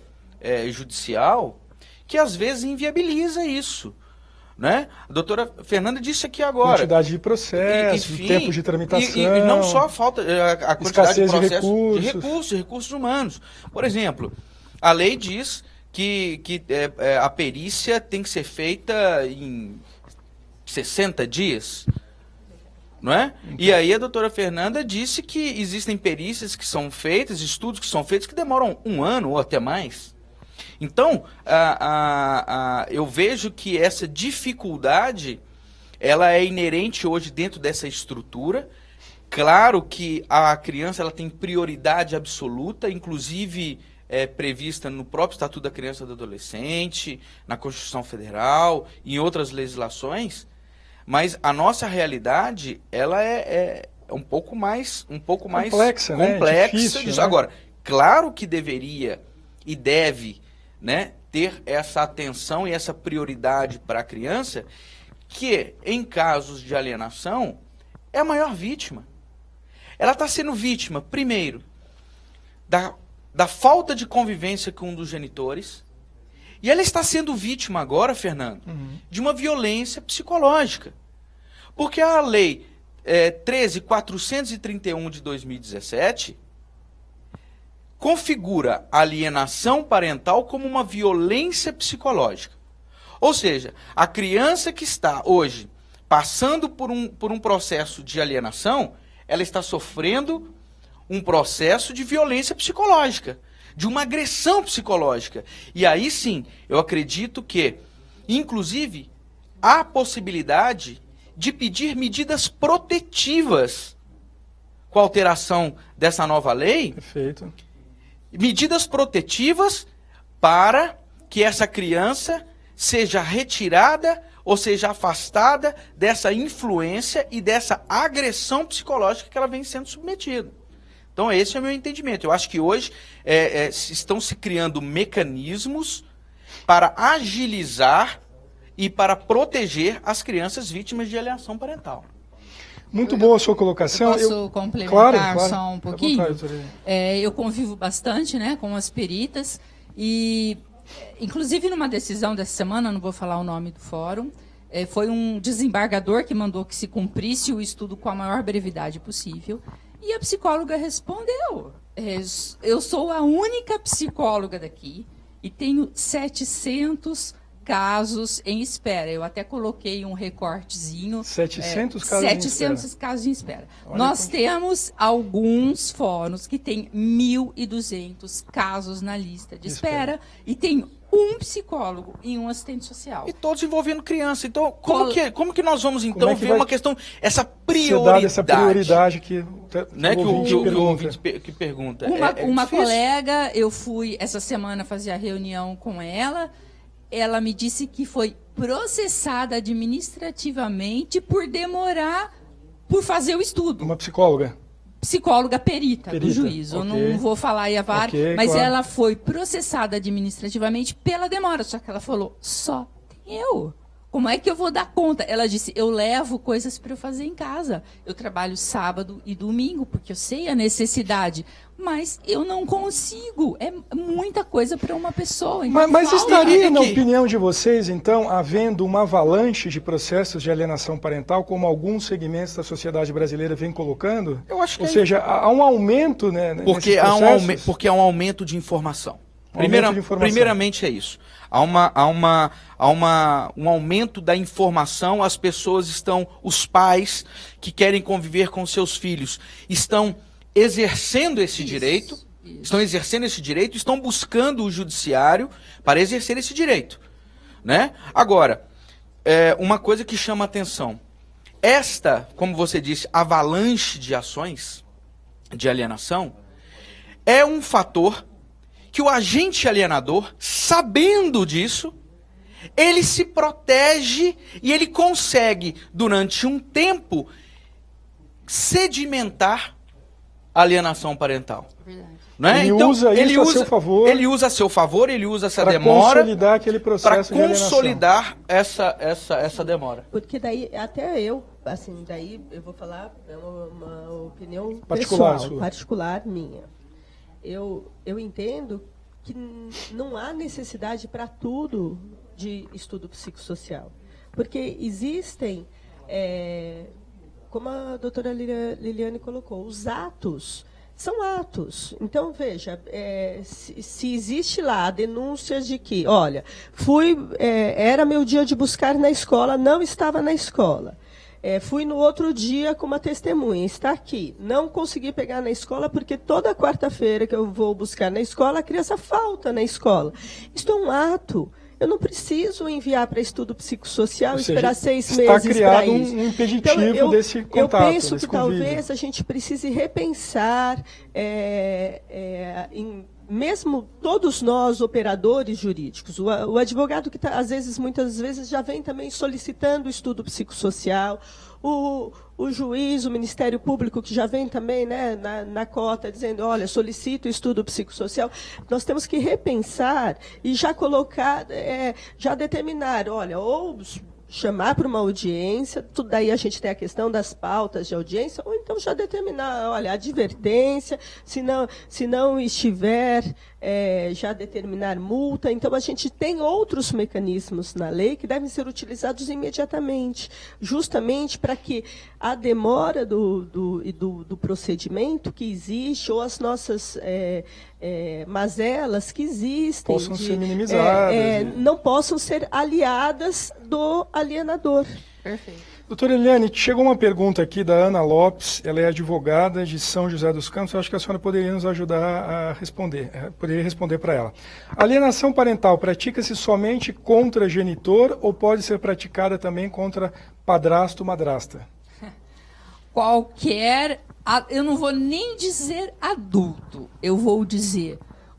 judicial que às vezes inviabiliza isso. Né? A doutora Fernanda disse aqui agora. Quantidade de processo, enfim, tempo de tramitação. E não só a falta, a quantidade de processos, de recursos humanos. Por exemplo, a lei diz que a perícia tem que ser feita em 60 dias. Não é? Então. E aí a doutora Fernanda disse que existem perícias que são feitas, estudos que são feitos que demoram 1 ano ou até mais. Então, eu vejo que essa dificuldade, ela é inerente hoje dentro dessa estrutura. Claro que a criança ela tem prioridade absoluta, inclusive prevista no próprio Estatuto da Criança e do Adolescente, na Constituição Federal e em outras legislações, mas a nossa realidade ela é um pouco mais complexa, né? Difícil, disso. Né? Agora, claro que deveria e deve, né, ter essa atenção e essa prioridade para a criança, que em casos de alienação é a maior vítima. Ela está sendo vítima, primeiro, da falta de convivência com um dos genitores, e ela está sendo vítima agora, Fernando, de uma violência psicológica. Porque a lei 13.431 de 2017 configura a alienação parental como uma violência psicológica. Ou seja, a criança que está hoje passando por um processo de alienação, ela está sofrendo um processo de violência psicológica, de uma agressão psicológica. E aí sim, eu acredito que, inclusive, há possibilidade de pedir medidas protetivas com a alteração dessa nova lei. Perfeito. Medidas protetivas para que essa criança seja retirada ou seja afastada dessa influência e dessa agressão psicológica que ela vem sendo submetida. Então esse é o meu entendimento. Eu acho que hoje estão se criando mecanismos para agilizar e para proteger as crianças vítimas de alienação parental. Muito boa a sua colocação. Posso complementar claro. só um pouquinho? À vontade, doutora. Eu convivo bastante, né, com as peritas e, inclusive, numa decisão dessa semana, não vou falar o nome do fórum, foi um desembargador que mandou que se cumprisse o estudo com a maior brevidade possível. E a psicóloga respondeu: eu sou a única psicóloga daqui e tenho 700 casos em espera. Eu até coloquei um recortezinho. 700 casos 700 casos em espera. Olha, Nós temos alguns fóruns que têm 1.200 casos na lista de espera e tem um psicólogo e um assistente social. E todos envolvendo criança. Então, como que nós vamos, então, é que ver vai uma questão, essa Ser prioridade? dada essa prioridade que Né, que o ouvinte pergunta. Uma difícil. colega, eu fui essa semana fazer a reunião com ela, ela me disse que foi processada administrativamente por demorar por fazer o estudo. Uma psicóloga. Psicóloga perita do juízo. Ok. Eu não vou falar Iavar, Ok, mas claro. ela foi processada administrativamente pela demora. Só que ela falou, só tem eu. Como é que eu vou dar conta? Ela disse, eu levo coisas para eu fazer em casa. Eu trabalho sábado e domingo, porque eu sei a necessidade. Mas eu não consigo. É muita coisa para uma pessoa. Então, Mas falta. estaria, na opinião de vocês, então, havendo uma avalanche de processos de alienação parental, como alguns segmentos da sociedade brasileira vêm colocando? Eu acho que Ou seja, há um aumento, né, porque nesses processos? porque há um aumento de informação. Aumento de informação. Primeiramente é isso. Há um aumento da informação, as pessoas estão, os pais que querem conviver com seus filhos, estão exercendo esse direito, estão buscando o judiciário para exercer esse direito, né? Agora, uma coisa que chama a atenção, como você disse, avalanche de ações de alienação, é um fator que o agente alienador, sabendo disso, ele se protege e ele consegue, durante um tempo, sedimentar a alienação parental. Verdade. Né? Ele Então, usa isso a seu favor. Ele usa a seu favor, ele usa essa Para demora consolidar aquele processo de para alienação. consolidar essa demora. Porque daí, até eu, assim, daí eu vou falar, é uma opinião Particular pessoal, sua. particular minha. Eu entendo que não há necessidade para tudo de estudo psicossocial. Porque existem, como a doutora Liliane colocou, os atos são atos. Então, veja, se existe lá a denúncia de que, olha, era meu dia de buscar na escola, não estava na escola. Fui no outro dia com uma testemunha, está aqui. Não consegui pegar na escola porque toda quarta-feira que eu vou buscar na escola, a criança falta na escola. Isto é um ato. Eu não preciso enviar para estudo psicossocial e esperar 6 meses para isso. Está criado um impeditivo desse contato, eu penso desse que convívio. talvez a gente precise repensar, mesmo todos nós, operadores jurídicos, o advogado que muitas vezes já vem também solicitando o estudo psicossocial, o juiz, o Ministério Público, que já vem também, né, na cota, dizendo, olha, solicito o estudo psicossocial. Nós temos que repensar e já colocar, já determinar, olha, ou chamar para uma audiência, tudo daí a gente tem a questão das pautas de audiência, ou então já determinar, olha, advertência, se não estiver, já determinar multa. Então, a gente tem outros mecanismos na lei que devem ser utilizados imediatamente, justamente para que a demora do procedimento que existe, ou as nossas mazelas que existem, possam ser minimizadas. não possam ser aliadas do alienador. Perfeito. Doutora Eliane, chegou uma pergunta aqui da Ana Lopes, ela é advogada de São José dos Campos, eu acho que a senhora poderia nos ajudar a responder, poderia responder para ela. A alienação parental pratica-se somente contra genitor ou pode ser praticada também contra padrasto ou madrasta? Eu não vou nem dizer adulto, eu vou dizer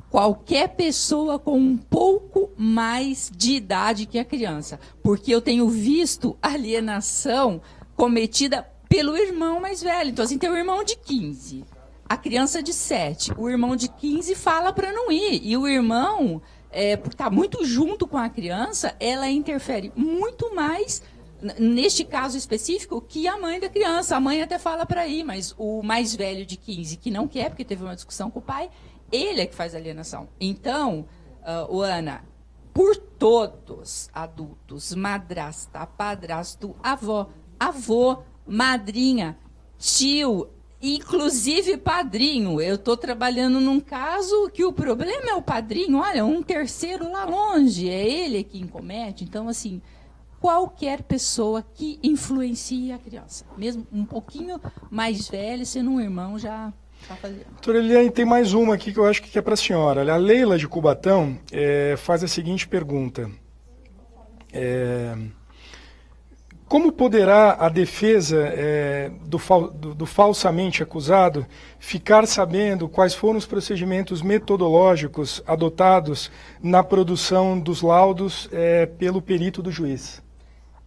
qualquer pessoa com um pouco mais de idade que a criança. Porque eu tenho visto alienação cometida pelo irmão mais velho. Então, assim, tem o irmão de 15, a criança de 7. O irmão de 15 fala para não ir. E o irmão, por estar muito junto com a criança, ela interfere muito mais neste caso específico, que a mãe da criança, a mãe até fala para ir, mas o mais velho de 15 que não quer, porque teve uma discussão com o pai, ele é que faz a alienação. Então, Ana, por todos adultos, madrasta, padrasto, avô, madrinha, tio, inclusive padrinho. Eu estou trabalhando num caso que o problema é o padrinho. Olha, um terceiro lá longe, é ele quem comete. Então, assim, qualquer pessoa que influencie a criança, mesmo um pouquinho mais velho, sendo um irmão, já está fazendo. Doutora Eliane, tem mais uma aqui que eu acho que é para a senhora. A Leila de Cubatão faz a seguinte pergunta. Como poderá a defesa do falsamente acusado ficar sabendo quais foram os procedimentos metodológicos adotados na produção dos laudos pelo perito do juiz?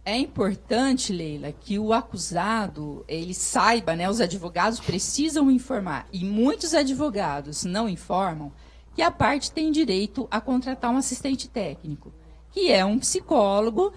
É importante, Leila, que o acusado ele saiba, né? Os advogados precisam informar, e muitos advogados não informam, que a parte tem direito a contratar um assistente técnico, que é um psicólogo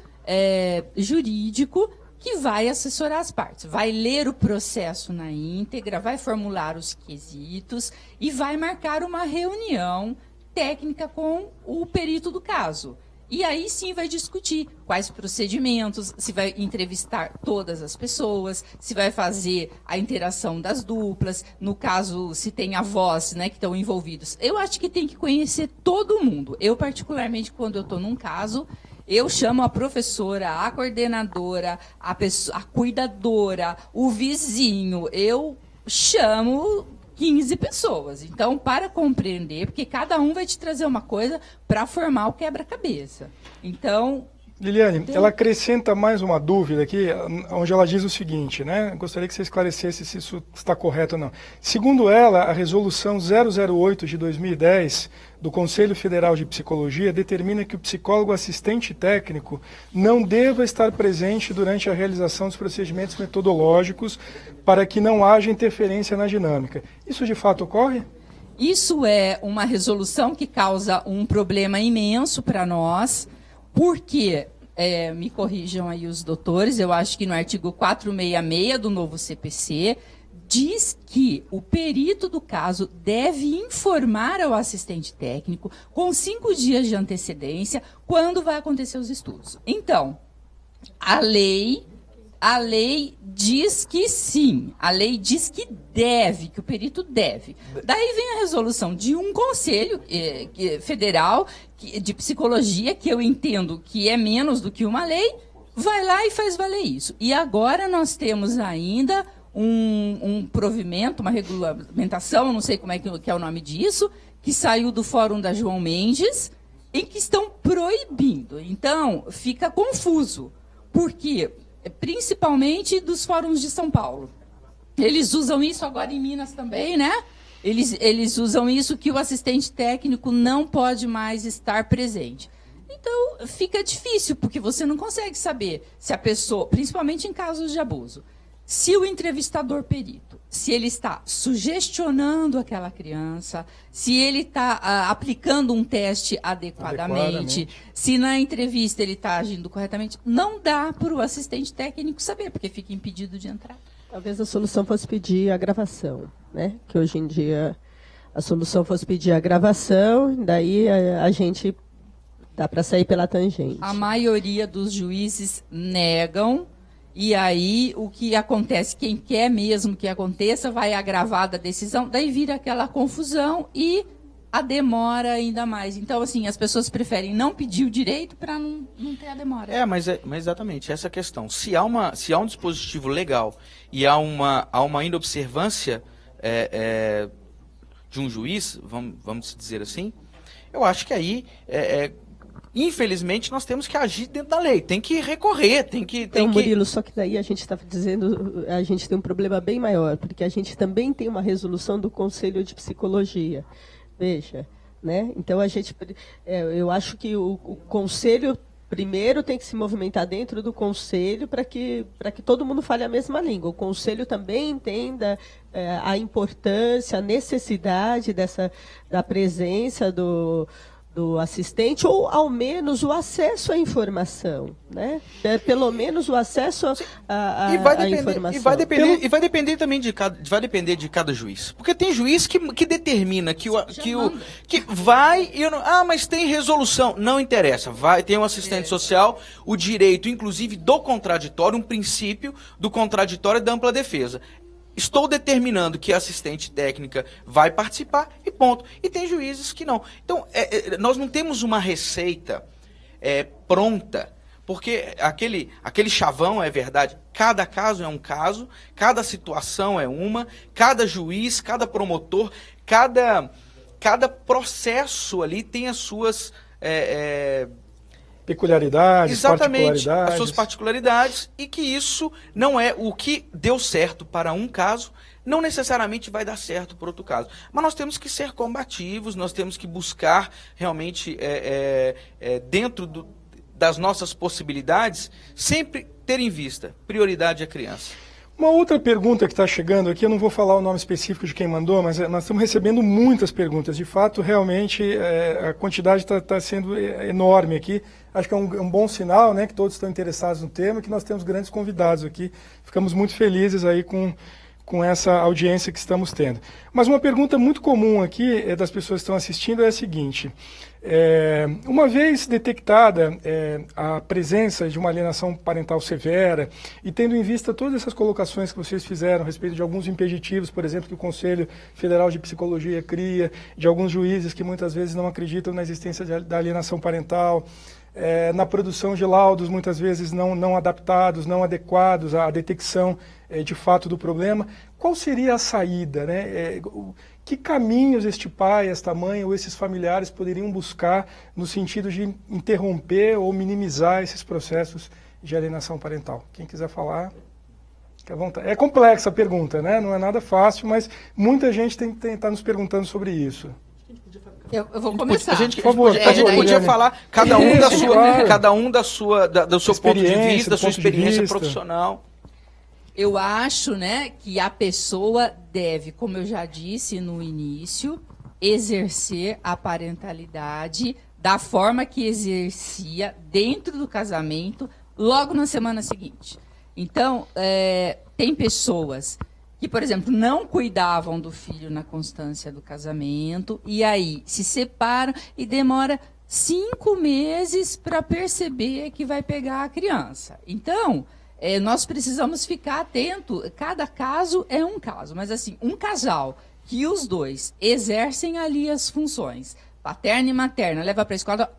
jurídico que vai assessorar as partes, vai ler o processo na íntegra, vai formular os quesitos e vai marcar uma reunião técnica com o perito do caso. E aí sim vai discutir quais procedimentos, se vai entrevistar todas as pessoas, se vai fazer a interação das duplas, no caso, se tem avós, né, que estão envolvidos. Eu acho que tem que conhecer todo mundo. Eu, particularmente, quando eu estou num caso, eu chamo a professora, a coordenadora, a cuidadora, o vizinho. Eu chamo 15 pessoas. Então, para compreender, porque cada um vai te trazer uma coisa para formar o quebra-cabeça. Então... Liliane, ela acrescenta mais uma dúvida aqui, onde ela diz o seguinte, né? Gostaria que você esclarecesse se isso está correto ou não. Segundo ela, a resolução 008 de 2010 do Conselho Federal de Psicologia determina que o psicólogo assistente técnico não deva estar presente durante a realização dos procedimentos metodológicos para que não haja interferência na dinâmica. Isso de fato ocorre? Isso é uma resolução que causa um problema imenso para nós, porque, me corrijam aí os doutores, eu acho que no artigo 466 do novo CPC, diz que o perito do caso deve informar ao assistente técnico com 5 dias de antecedência quando vai acontecer os estudos. Então, a lei diz que sim, a lei diz que deve, que o perito deve. Daí vem a resolução de um conselho federal de psicologia, que eu entendo que é menos do que uma lei, vai lá e faz valer isso. E agora nós temos ainda um provimento, uma regulamentação, não sei como é que é o nome disso, que saiu do Fórum da João Mendes, em que estão proibindo. Então, fica confuso, porque principalmente dos fóruns de São Paulo. Eles usam isso agora em Minas também, né? Eles usam isso, que o assistente técnico não pode mais estar presente. Então, fica difícil, porque você não consegue saber se a pessoa, principalmente em casos de abuso, se o entrevistador perito, se ele está sugestionando aquela criança, se ele está aplicando um teste adequadamente, se na entrevista ele está agindo corretamente, não dá para o assistente técnico saber, porque fica impedido de entrar. Talvez a solução fosse pedir a gravação, né? Que hoje em dia a solução fosse pedir a gravação, daí a gente dá para sair pela tangente. A maioria dos juízes negam. E aí, o que acontece, quem quer mesmo que aconteça, vai agravar da decisão, daí vira aquela confusão e a demora ainda mais. Então, assim, as pessoas preferem não pedir o direito para não ter a demora. Mas exatamente, essa questão. Se há um dispositivo legal e há uma inobservância de um juiz, vamos dizer assim, eu acho que aí... infelizmente, nós temos que agir dentro da lei. Tem que recorrer, Murilo, só que daí a gente está dizendo, a gente tem um problema bem maior, porque a gente também tem uma resolução do Conselho de Psicologia. Veja, né? Então eu acho que o Conselho primeiro tem que se movimentar dentro do Conselho para que todo mundo fale a mesma língua. O Conselho também entenda a importância, a necessidade da presença do do assistente, ou ao menos o acesso à informação, né? Pelo menos o acesso à informação. E vai depender também vai depender de cada juiz. Porque tem juiz que determina que vai e mas tem resolução. Não interessa. Tem um assistente social, o direito, inclusive, do contraditório, um princípio do contraditório e da ampla defesa. Estou determinando que a assistente técnica vai participar e ponto. E tem juízes que não. Então, nós não temos uma receita pronta, porque aquele chavão é verdade. Cada caso é um caso, cada situação é uma, cada juiz, cada promotor, cada processo ali tem as suas... peculiaridades, exatamente, particularidades. As suas particularidades, e que isso não é o que deu certo para um caso, não necessariamente vai dar certo para outro caso. Mas nós temos que ser combativos, nós temos que buscar realmente, dentro das nossas possibilidades, sempre ter em vista prioridade à criança. Uma outra pergunta que está chegando aqui, eu não vou falar o nome específico de quem mandou, mas nós estamos recebendo muitas perguntas. De fato, realmente, a quantidade está sendo enorme aqui. Acho que é um bom sinal, né, que todos estão interessados no tema e que nós temos grandes convidados aqui. Ficamos muito felizes aí com essa audiência que estamos tendo. Mas uma pergunta muito comum aqui das pessoas que estão assistindo é a seguinte. Uma vez detectada a presença de uma alienação parental severa e tendo em vista todas essas colocações que vocês fizeram a respeito de alguns impeditivos, por exemplo, que o Conselho Federal de Psicologia cria, de alguns juízes que muitas vezes não acreditam na existência da alienação parental, na produção de laudos muitas vezes não adaptados, não adequados à detecção de fato do problema, qual seria a saída, né? Que caminhos este pai, esta mãe ou esses familiares poderiam buscar no sentido de interromper ou minimizar esses processos de alienação parental? Quem quiser falar, fique à vontade. É complexa a pergunta, né? Não é nada fácil, mas muita gente está nos perguntando sobre isso. Eu vou começar. A gente podia falar cada um do seu ponto de vista, da sua experiência profissional. Eu acho, né, que a pessoa deve, como eu já disse no início, exercer a parentalidade da forma que exercia dentro do casamento, logo na semana seguinte. Então, tem pessoas que, por exemplo, não cuidavam do filho na constância do casamento, e aí se separam e demora 5 meses para perceber que vai pegar a criança. Então, nós precisamos ficar atento. Cada caso é um caso, mas assim, um casal que os dois exercem ali as funções, paterna e materna, leva para a escola.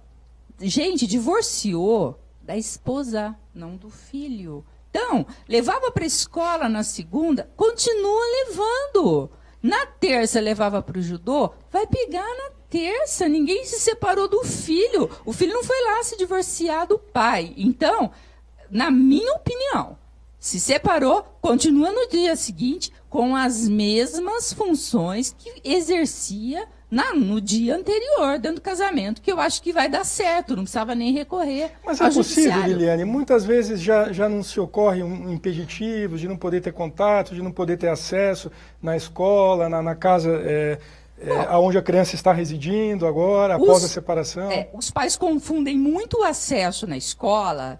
Gente, divorciou da esposa, não do filho. Então, levava para a escola na segunda, continua levando. Na terça, levava para o judô, vai pegar na terça. Ninguém se separou do filho. O filho não foi lá se divorciar do pai. Então, na minha opinião, se separou, continua no dia seguinte com as mesmas funções que exercia no dia anterior, dentro do casamento, que eu acho que vai dar certo, não precisava nem recorrer. Mas é possível, Liliane, muitas vezes já não se ocorre um impeditivo de não poder ter contato, de não poder ter acesso na escola, na casa onde a criança está residindo agora, após a separação. Os pais confundem muito o acesso na escola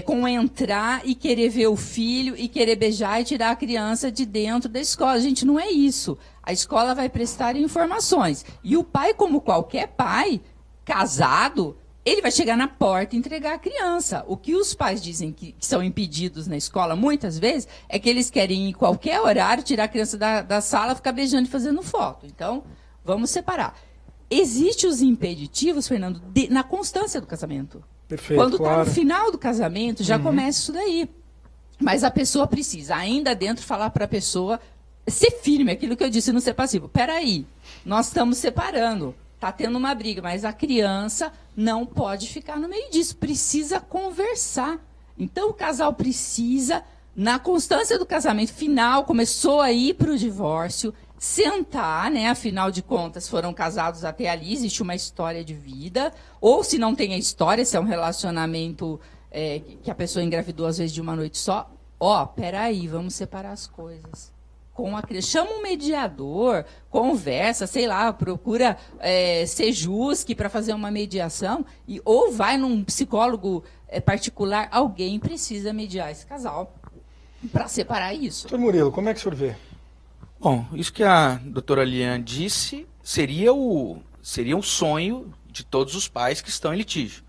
com entrar e querer ver o filho e querer beijar e tirar a criança de dentro da escola. Gente, não é isso. A escola vai prestar informações. E o pai, como qualquer pai, casado, ele vai chegar na porta e entregar a criança. O que os pais dizem que são impedidos na escola, muitas vezes, é que eles querem, em qualquer horário, tirar a criança da sala, ficar beijando e fazendo foto. Então, vamos separar. Existem os impeditivos, Fernando, na constância do casamento. Perfeito, quando está no final do casamento, já começa isso daí. Mas a pessoa precisa, ainda dentro, falar para a pessoa ser firme, aquilo que eu disse, não ser passivo. Peraí, nós estamos separando, está tendo uma briga, mas a criança não pode ficar no meio disso, precisa conversar. Então, o casal precisa, na constância do casamento final, começou a ir para o divórcio, sentar, né? Afinal de contas, foram casados até ali, existe uma história de vida, ou se não tem a história, se é um relacionamento que a pessoa engravidou às vezes de uma noite só, peraí, vamos separar as coisas. com a criança. Chama um mediador, conversa, sei lá, procura Sejusc para fazer uma mediação, ou vai num psicólogo particular. Alguém precisa mediar esse casal para separar isso. Doutor Murilo, como é que o senhor vê? Bom, isso que a doutora Liane disse seria o sonho de todos os pais que estão em litígio.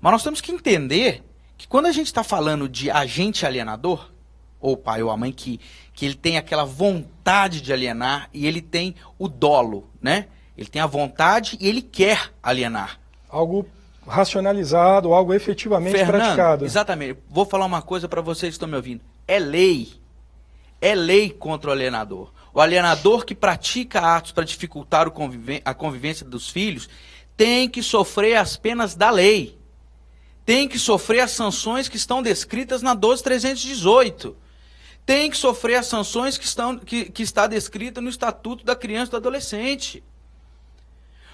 Mas nós temos que entender que quando a gente está falando de agente alienador, ou o pai ou a mãe que ele tem aquela vontade de alienar e ele tem o dolo, né? Ele tem a vontade e ele quer alienar. Algo racionalizado, algo efetivamente Fernando, praticado. Exatamente. Vou falar uma coisa para vocês que estão me ouvindo. É lei. É lei contra o alienador. O alienador que pratica atos para dificultar a convivência dos filhos tem que sofrer as penas da lei. Tem que sofrer as sanções que estão descritas na 12.318. Tem que sofrer as sanções que está descrita no Estatuto da Criança e do Adolescente.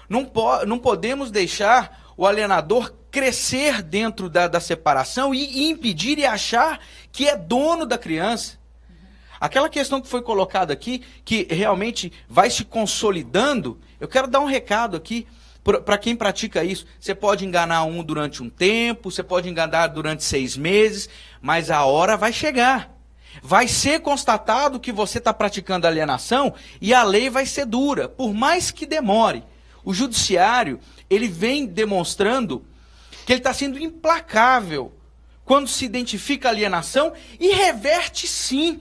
Não podemos deixar o alienador crescer dentro da separação e impedir e achar que é dono da criança. Aquela questão que foi colocada aqui, que realmente vai se consolidando, eu quero dar um recado aqui para quem pratica isso. Você pode enganar um durante um tempo, você pode enganar durante 6 meses, mas a hora vai chegar. Vai ser constatado que você está praticando alienação e a lei vai ser dura, por mais que demore. O judiciário, ele vem demonstrando que ele está sendo implacável quando se identifica a alienação e reverte sim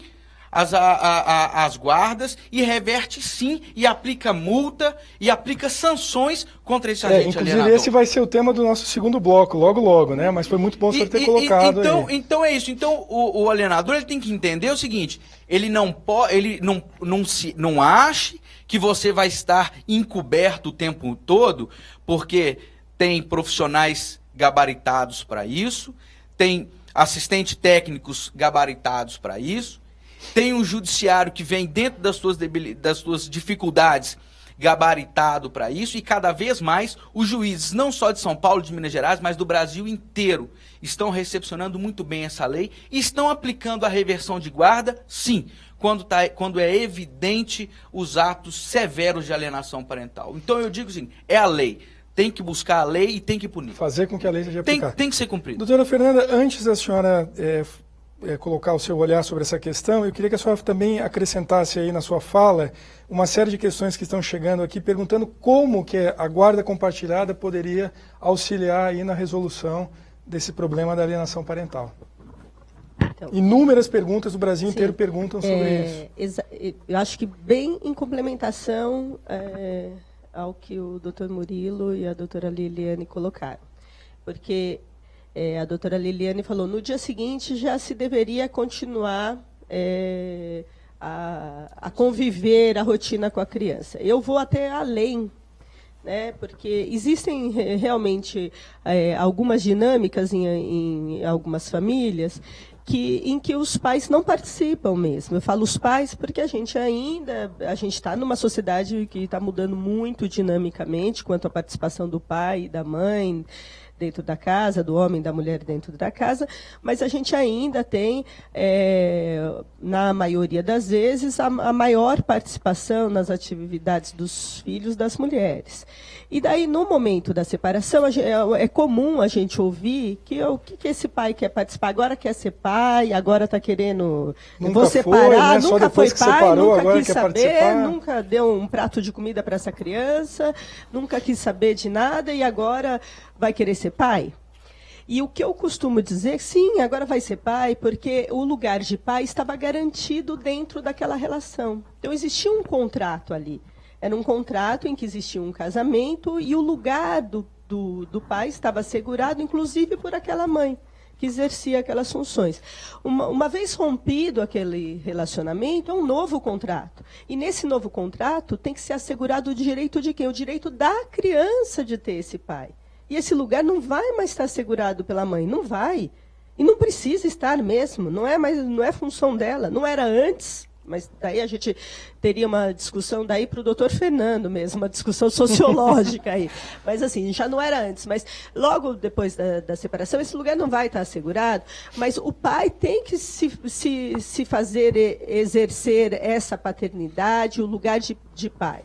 as guardas, e reverte sim, e aplica multa, e aplica sanções contra esse agente alienador. Inclusive esse vai ser o tema do nosso segundo bloco, logo, né? Mas foi muito bom o senhor ter colocado aí. Então é isso. Então o alienador ele tem que entender o seguinte, ele não ache que você vai estar encoberto o tempo todo, porque tem profissionais gabaritados para isso, tem assistentes técnicos gabaritados para isso, tem um judiciário que vem dentro das suas dificuldades gabaritado para isso, e cada vez mais os juízes, não só de São Paulo, de Minas Gerais, mas do Brasil inteiro, estão recepcionando muito bem essa lei e estão aplicando a reversão de guarda, sim, quando é evidente os atos severos de alienação parental. Então eu digo assim, é a lei. Tem que buscar a lei e tem que punir. Fazer com que a lei seja aplicada. Tem que ser cumprida. Doutora Fernanda, antes da senhora colocar o seu olhar sobre essa questão, eu queria que a senhora também acrescentasse aí na sua fala uma série de questões que estão chegando aqui, perguntando como que a guarda compartilhada poderia auxiliar aí na resolução desse problema da alienação parental. Então, inúmeras perguntas do Brasil inteiro perguntam sobre isso. Eu acho que bem em complementação ao que o doutor Murilo e a doutora Liliane colocaram. Porque a doutora Liliane falou, no dia seguinte já se deveria continuar a conviver a rotina com a criança. Eu vou até além, né, porque existem realmente algumas dinâmicas em algumas famílias em que os pais não participam mesmo. Eu falo os pais porque a gente está numa sociedade que está mudando muito dinamicamente quanto à participação do pai e da mãe dentro da casa, do homem e da mulher dentro da casa, mas a gente ainda tem, na maioria das vezes, a maior participação nas atividades dos filhos das mulheres. E daí, no momento da separação, é comum a gente ouvir que o que esse pai quer participar, agora quer ser pai, agora está querendo vou separar, né? Nunca foi pai, separou, nunca quis saber, participar. Nunca deu um prato de comida para essa criança, nunca quis saber de nada e agora vai querer ser pai? E o que eu costumo dizer, sim, agora vai ser pai, porque o lugar de pai estava garantido dentro daquela relação. Então, existia um contrato ali. Era um contrato em que existia um casamento e o lugar do pai estava assegurado, inclusive por aquela mãe, que exercia aquelas funções. Uma vez rompido aquele relacionamento, é um novo contrato. E nesse novo contrato tem que ser assegurado o direito de quem? O direito da criança de ter esse pai. E esse lugar não vai mais estar assegurado pela mãe, não vai. E não precisa estar mesmo, não é função dela, não era antes. mas daí a gente teria uma discussão daí para o doutor Fernando mesmo, uma discussão sociológica aí. Mas assim, já não era antes, mas logo depois da separação, esse lugar não vai estar assegurado, mas o pai tem que se fazer exercer essa paternidade, o lugar de pai.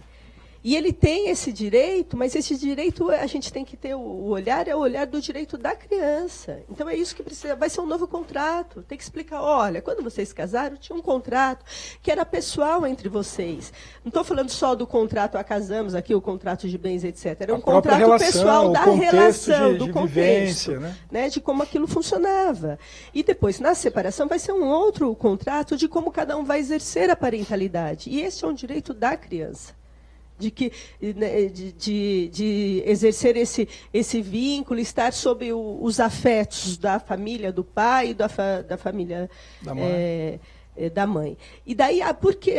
E ele tem esse direito, mas esse direito a gente tem que ter o olhar, é o olhar do direito da criança. Então é isso que precisa, vai ser um novo contrato. Tem que explicar, olha, quando vocês se casaram, tinha um contrato que era pessoal entre vocês. Não estou falando só do contrato, casamos aqui, o contrato de bens, etc. Era um contrato relação, pessoal da relação, do de contexto, vivência, né? De como aquilo funcionava. E depois, na separação, vai ser um outro contrato de como cada um vai exercer a parentalidade. E esse é um direito da criança. De exercer esse vínculo, estar sob os afetos da família do pai e da família da mãe. E daí, por que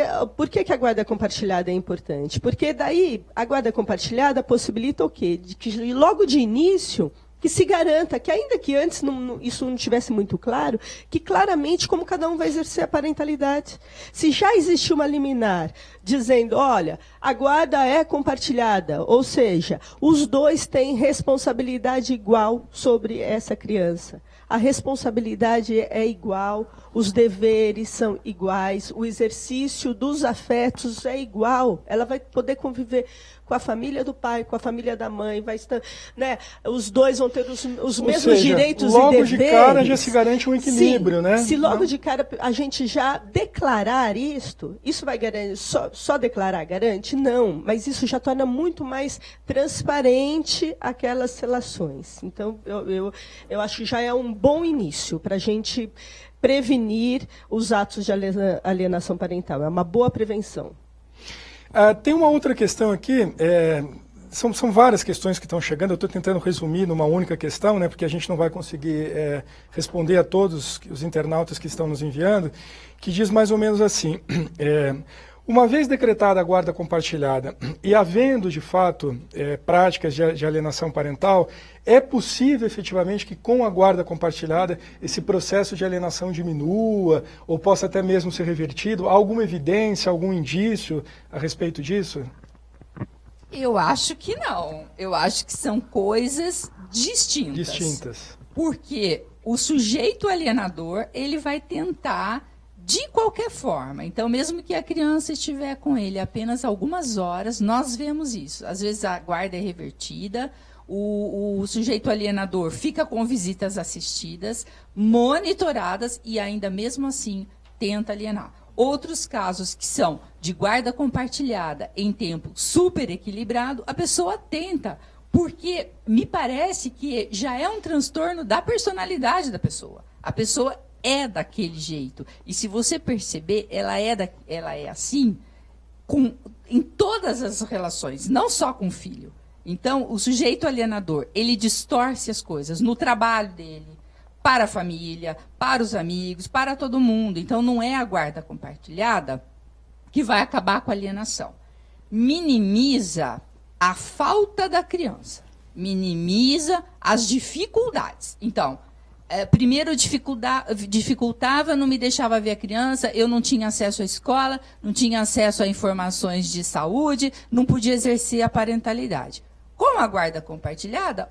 a guarda compartilhada é importante? Porque daí a guarda compartilhada possibilita o quê? De que logo de início que se garanta que, ainda que antes isso não estivesse muito claro, que claramente como cada um vai exercer a parentalidade. Se já existe uma liminar dizendo, olha, a guarda é compartilhada, ou seja, os dois têm responsabilidade igual sobre essa criança. A responsabilidade é igual, os deveres são iguais, o exercício dos afetos é igual. Ela vai poder conviver com a família do pai, com a família da mãe, vai estar, né? Os dois vão ter os mesmos direitos e deveres. Logo de cara já se garante um equilíbrio, sim, né? Se logo de cara a gente já declarar isto, isso vai garantir, só declarar garante? Não, mas isso já torna muito mais transparente aquelas relações. Então, eu acho que já é um bom início para a gente prevenir os atos de alienação parental. É uma boa prevenção. Tem uma outra questão aqui, são várias questões que estão chegando, eu estou tentando resumir numa única questão, né, porque a gente não vai conseguir responder a todos os internautas que estão nos enviando, que diz mais ou menos assim, uma vez decretada a guarda compartilhada e havendo, de fato, práticas de alienação parental, é possível, efetivamente, que com a guarda compartilhada esse processo de alienação diminua ou possa até mesmo ser revertido? Há alguma evidência, algum indício a respeito disso? Eu acho que não. Eu acho que são coisas distintas. Porque o sujeito alienador, ele vai tentar de qualquer forma. Então, mesmo que a criança estiver com ele apenas algumas horas, nós vemos isso. Às vezes a guarda é revertida, o sujeito alienador fica com visitas assistidas, monitoradas e ainda mesmo assim tenta alienar. Outros casos que são de guarda compartilhada em tempo super equilibrado, a pessoa tenta, porque me parece que já é um transtorno da personalidade da pessoa. A pessoa é daquele jeito. E se você perceber, ela é assim em todas as relações, não só com o filho. Então, o sujeito alienador, ele distorce as coisas no trabalho dele, para a família, para os amigos, para todo mundo. Então, não é a guarda compartilhada que vai acabar com a alienação. Minimiza a falta da criança, minimiza as dificuldades. Então, primeiro dificultava, não me deixava ver a criança, eu não tinha acesso à escola, não tinha acesso a informações de saúde, não podia exercer a parentalidade. Com a guarda compartilhada,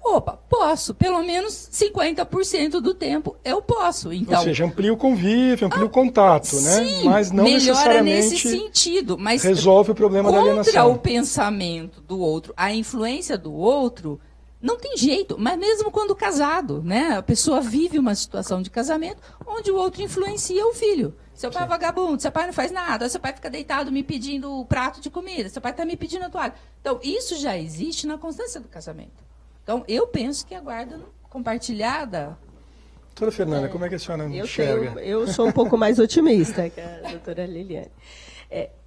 posso, pelo menos 50% do tempo eu posso. Então, ou seja, amplia o convívio, amplia o contato, né? Sim, mas não melhora necessariamente nesse sentido, mas resolve o problema da alienação. Contra o pensamento do outro, a influência do outro, não tem jeito, mas mesmo quando casado, né? A pessoa vive uma situação de casamento onde o outro influencia o filho. Seu pai é vagabundo, seu pai não faz nada, seu pai fica deitado me pedindo o prato de comida, seu pai está me pedindo a toalha. Então, isso já existe na constância do casamento. Então, eu penso que a guarda compartilhada... Doutora Fernanda, como é que a senhora enxerga? Eu sou um pouco mais otimista que a doutora Liliane.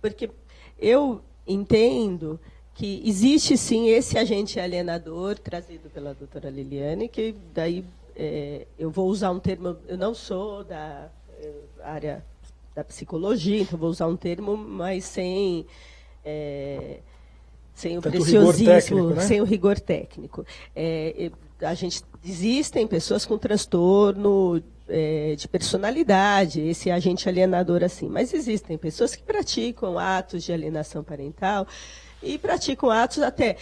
Porque eu entendo que existe, sim, esse agente alienador trazido pela doutora Liliane, que daí eu vou usar um termo, eu não sou da área da psicologia, então vou usar um termo, mas sem o preciosismo, né? sem o rigor técnico. Existem pessoas com transtorno de personalidade, esse agente alienador assim. Mas existem pessoas que praticam atos de alienação parental e praticam atos até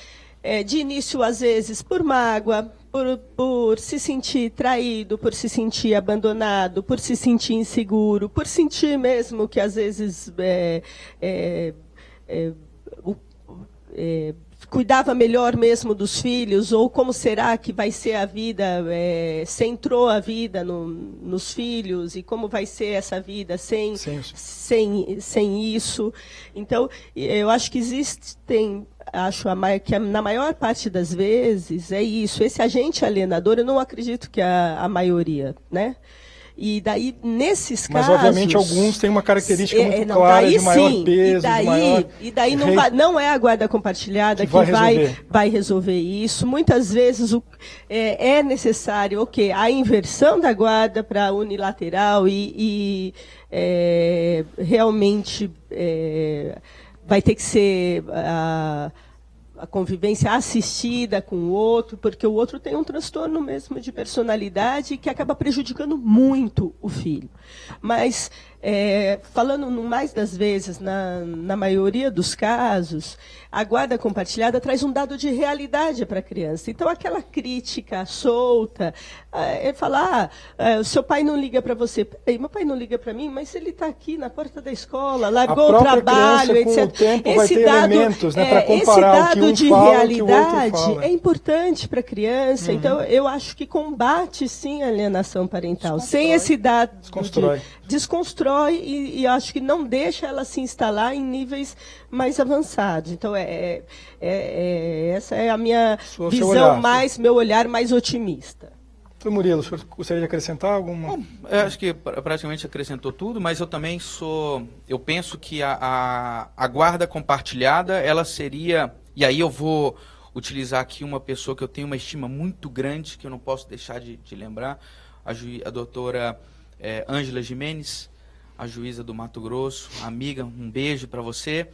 de início, às vezes, por mágoa, por se sentir traído, por se sentir abandonado, por se sentir inseguro, por sentir mesmo que, às vezes, cuidava melhor mesmo dos filhos, ou como será que vai ser a vida, centrou a vida nos filhos, e como vai ser essa vida sem isso. Então, eu acho que existem, que na maior parte das vezes é isso, esse agente alienador, eu não acredito que a maioria, né? E daí, nesses casos... Mas, obviamente, alguns têm uma característica muito clara de maior peso, de maior... E daí não é a guarda compartilhada que vai resolver isso. Muitas vezes é necessário a inversão da guarda para unilateral e realmente vai ter que ser... a convivência assistida com o outro, porque o outro tem um transtorno mesmo de personalidade que acaba prejudicando muito o filho. Mas, falando mais das vezes, na maioria dos casos, a guarda compartilhada traz um dado de realidade para a criança. Então, aquela crítica solta, é falar, o seu pai não liga para você. Peraí, meu pai não liga para mim, mas ele está aqui na porta da escola, largou o trabalho, etc. Com o tempo vai ter elementos, né, para comparar o que um de fala, realidade o que o outro fala. É importante para a criança. Então, eu acho que combate, sim, a alienação parental. Sem esse dado... Desconstrói e acho que não deixa ela se instalar em níveis mais avançados. Então, essa é a minha visão, meu olhar mais otimista. Murilo, o senhor gostaria de acrescentar alguma? Bom, eu acho que praticamente acrescentou tudo, mas eu também eu penso que a guarda compartilhada, ela seria, e aí eu vou utilizar aqui uma pessoa que eu tenho uma estima muito grande, que eu não posso deixar de lembrar, a doutora Ângela Jimenez, a juíza do Mato Grosso, amiga, um beijo para você.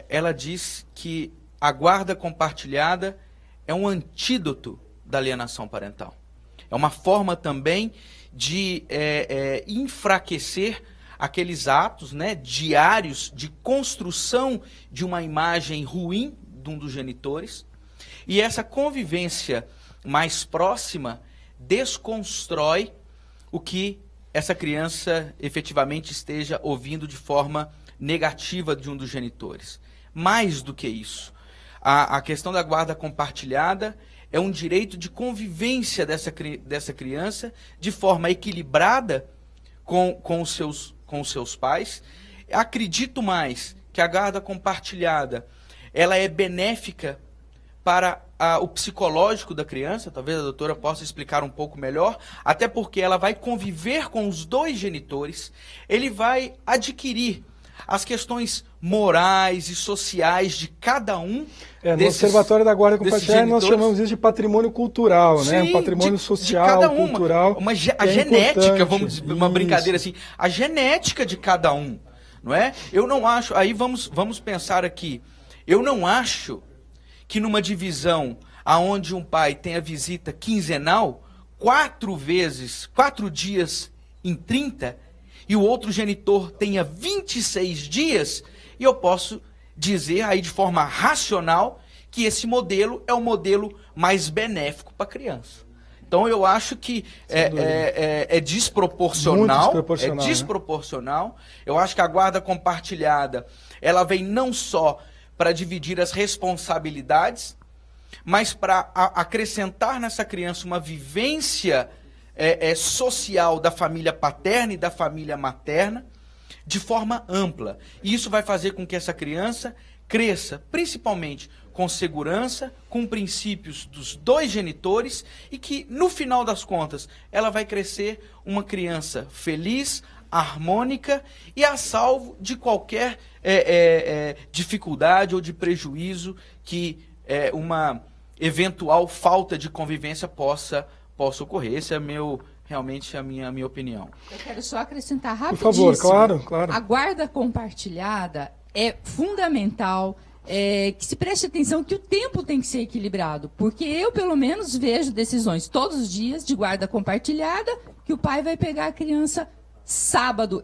Ela diz que a guarda compartilhada é um antídoto da alienação parental. É uma forma também de enfraquecer aqueles atos, né, diários de construção de uma imagem ruim de um dos genitores. E essa convivência mais próxima desconstrói o que essa criança efetivamente esteja ouvindo de forma negativa de um dos genitores. Mais do que isso, a questão da guarda compartilhada é um direito de convivência dessa criança de forma equilibrada com os seus pais. Acredito mais que a guarda compartilhada ela é benéfica para o psicológico da criança, talvez a doutora possa explicar um pouco melhor, até porque ela vai conviver com os dois genitores, ele vai adquirir as questões morais e sociais de cada um. No Observatório da Guarda Compartilhada nós chamamos isso de patrimônio cultural, sim, né? Um patrimônio social, cultural. A genética, vamos dizer, uma brincadeira assim, a genética de cada um, não é? Eu não acho, aí vamos pensar aqui, eu não acho que numa divisão aonde um pai tem a visita quinzenal, 4 dias em 30, e o outro genitor tenha 26 dias, e eu posso dizer aí de forma racional que esse modelo é o modelo mais benéfico para a criança. Então eu acho que é desproporcional, desproporcional. Eu acho que a guarda compartilhada, ela vem não só para dividir as responsabilidades, mas para acrescentar nessa criança uma vivência social da família paterna e da família materna de forma ampla. E isso vai fazer com que essa criança cresça, principalmente com segurança, com princípios dos dois genitores, e que, no final das contas, ela vai crescer uma criança feliz, harmônica e a salvo de qualquer dificuldade ou de prejuízo que uma eventual falta de convivência possa ocorrer. Esse é realmente a minha opinião. Eu quero só acrescentar rapidíssimo. Por favor, claro. A guarda compartilhada é fundamental, que se preste atenção que o tempo tem que ser equilibrado, porque eu, pelo menos, vejo decisões todos os dias de guarda compartilhada que que o pai vai pegar a criança sábado.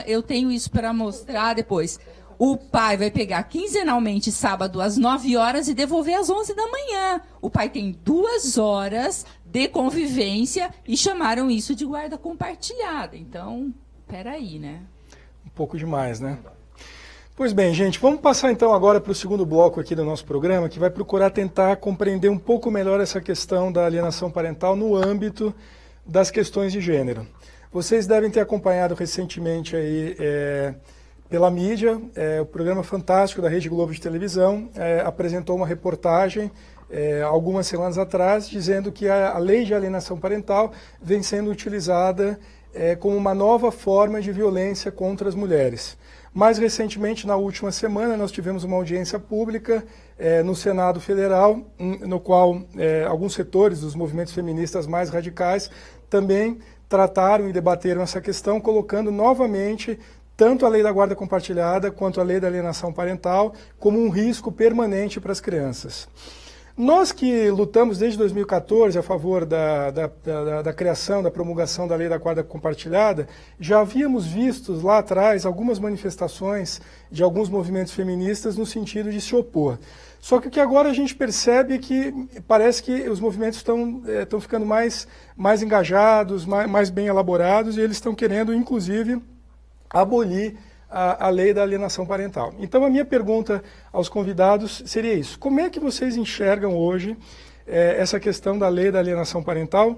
Eu tenho isso para mostrar depois. O pai vai pegar quinzenalmente sábado às 9 horas e devolver às 11 da manhã. O pai tem 2 horas de convivência e chamaram isso de guarda compartilhada. Então, peraí, né? Um pouco demais, né? Pois bem, gente, vamos passar então agora para o segundo bloco aqui do nosso programa, que vai procurar tentar compreender um pouco melhor essa questão da alienação parental no âmbito das questões de gênero. Vocês devem ter acompanhado recentemente aí, pela mídia, o programa fantástico da Rede Globo de televisão apresentou uma reportagem algumas semanas atrás, dizendo que a lei de alienação parental vem sendo utilizada como uma nova forma de violência contra as mulheres. Mais recentemente, na última semana, nós tivemos uma audiência pública no Senado Federal, no qual alguns setores dos movimentos feministas mais radicais também trataram e debateram essa questão, colocando novamente tanto a lei da guarda compartilhada quanto a lei da alienação parental como um risco permanente para as crianças. Nós que lutamos desde 2014 a favor da criação, da promulgação da lei da guarda compartilhada, já havíamos visto lá atrás algumas manifestações de alguns movimentos feministas no sentido de se opor. Só que o que agora a gente percebe é que parece que os movimentos estão ficando mais engajados, mais bem elaborados, e eles estão querendo, inclusive, abolir a lei da alienação parental. Então, a minha pergunta aos convidados seria isso. Como é que vocês enxergam hoje essa questão da lei da alienação parental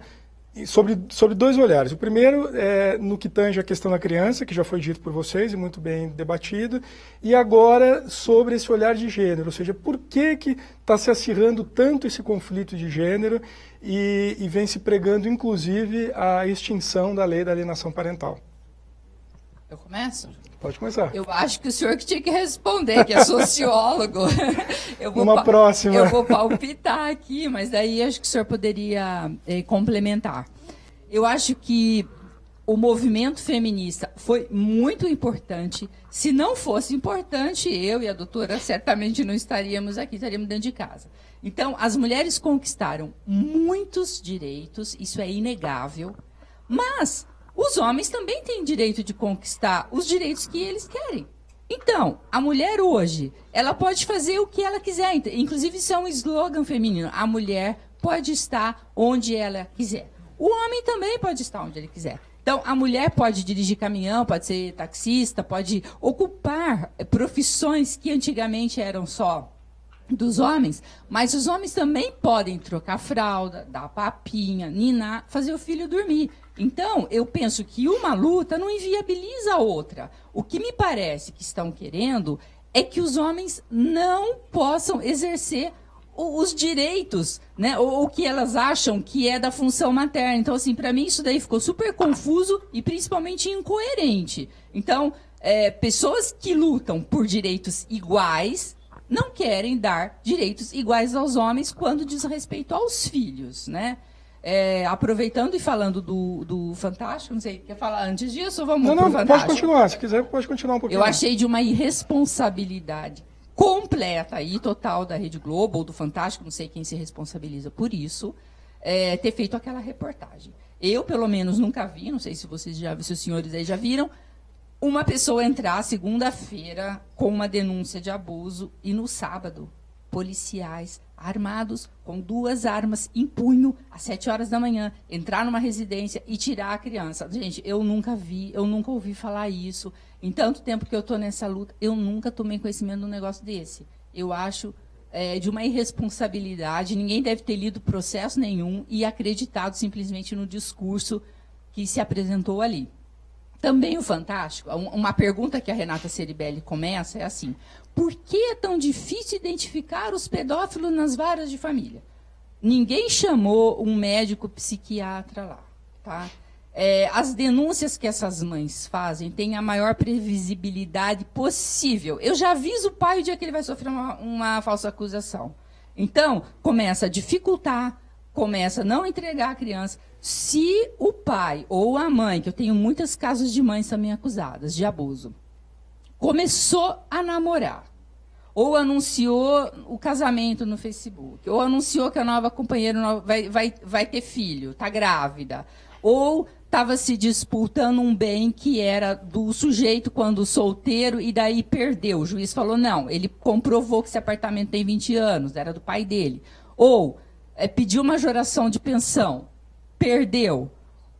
sobre 2 olhares? O primeiro é no que tange a questão da criança, que já foi dito por vocês e muito bem debatido, e agora sobre esse olhar de gênero, ou seja, por que está se acirrando tanto esse conflito de gênero e vem se pregando, inclusive, a extinção da lei da alienação parental? Eu começo? Pode começar. Eu acho que o senhor que tinha que responder, que é sociólogo. Próxima. Eu vou palpitar aqui, mas daí acho que o senhor poderia complementar. Eu acho que o movimento feminista foi muito importante. Se não fosse importante, eu e a doutora certamente não estaríamos aqui, estaríamos dentro de casa. Então, as mulheres conquistaram muitos direitos, isso é inegável, mas os homens também têm direito de conquistar os direitos que eles querem. Então, a mulher hoje, ela pode fazer o que ela quiser. Inclusive, isso é um slogan feminino. A mulher pode estar onde ela quiser. O homem também pode estar onde ele quiser. Então, a mulher pode dirigir caminhão, pode ser taxista, pode ocupar profissões que antigamente eram só dos homens, mas os homens também podem trocar fralda, dar papinha, ninar, fazer o filho dormir. Então, eu penso que uma luta não inviabiliza a outra. O que me parece que estão querendo é que os homens não possam exercer os direitos, né, o que elas acham que é da função materna. Então, assim, para mim isso daí ficou super confuso e principalmente incoerente. Então, pessoas que lutam por direitos iguais não querem dar direitos iguais aos homens quando diz respeito aos filhos, né? Aproveitando e falando do Fantástico, não sei, quer falar antes disso ou vamos pro Fantástico? Pode continuar, se quiser pode continuar um pouquinho. Eu achei de uma irresponsabilidade completa e total da Rede Globo ou do Fantástico, não sei quem se responsabiliza por isso, ter feito aquela reportagem. Eu, pelo menos, nunca vi, não sei se vocês se os senhores aí já viram, uma pessoa entrar segunda-feira com uma denúncia de abuso e no sábado, policiais armados com 2 armas em punho às 7 horas da manhã, entrar numa residência e tirar a criança. Gente, eu nunca vi, eu nunca ouvi falar isso. Em tanto tempo que eu estou nessa luta, eu nunca tomei conhecimento de um negócio desse. Eu acho de uma irresponsabilidade, ninguém deve ter lido processo nenhum e acreditado simplesmente no discurso que se apresentou ali. Também o Fantástico, uma pergunta que a Renata Ceribelli começa é assim: por que é tão difícil identificar os pedófilos nas varas de família? Ninguém chamou um médico psiquiatra lá, tá? As denúncias que essas mães fazem têm a maior previsibilidade possível. Eu já aviso o pai o dia que ele vai sofrer uma falsa acusação. Então, começa a dificultar, começa a não entregar a criança. Se o pai ou a mãe, que eu tenho muitos casos de mães também acusadas de abuso, começou a namorar, ou anunciou o casamento no Facebook, ou anunciou que a nova companheira vai ter filho, está grávida, ou estava se disputando um bem que era do sujeito quando solteiro e daí perdeu. O juiz falou, não, ele comprovou que esse apartamento tem 20 anos, era do pai dele. Ou pediu majoração de pensão, perdeu.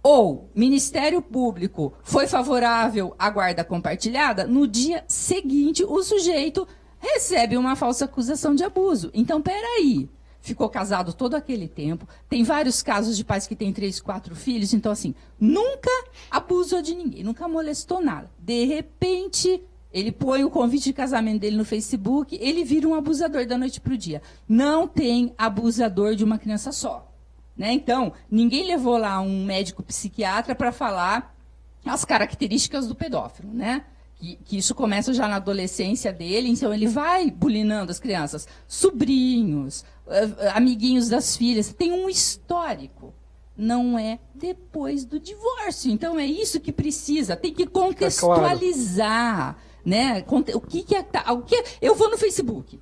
Ou Ministério Público foi favorável à guarda compartilhada, no dia seguinte o sujeito recebe uma falsa acusação de abuso. Então, peraí. Ficou casado todo aquele tempo. Tem vários casos de pais que têm 3, 4 filhos. Então, assim, nunca abusou de ninguém, nunca molestou nada. De repente, ele põe o convite de casamento dele no Facebook, ele vira um abusador da noite para o dia. Não tem abusador de uma criança só. Né? Então, ninguém levou lá um médico psiquiatra para falar as características do pedófilo, né? Que isso começa já na adolescência dele, então ele vai bulinando as crianças, sobrinhos, amiguinhos das filhas, tem um histórico. Não é depois do divórcio. Então é isso que precisa, tem que contextualizar. Né? O que eu vou no Facebook,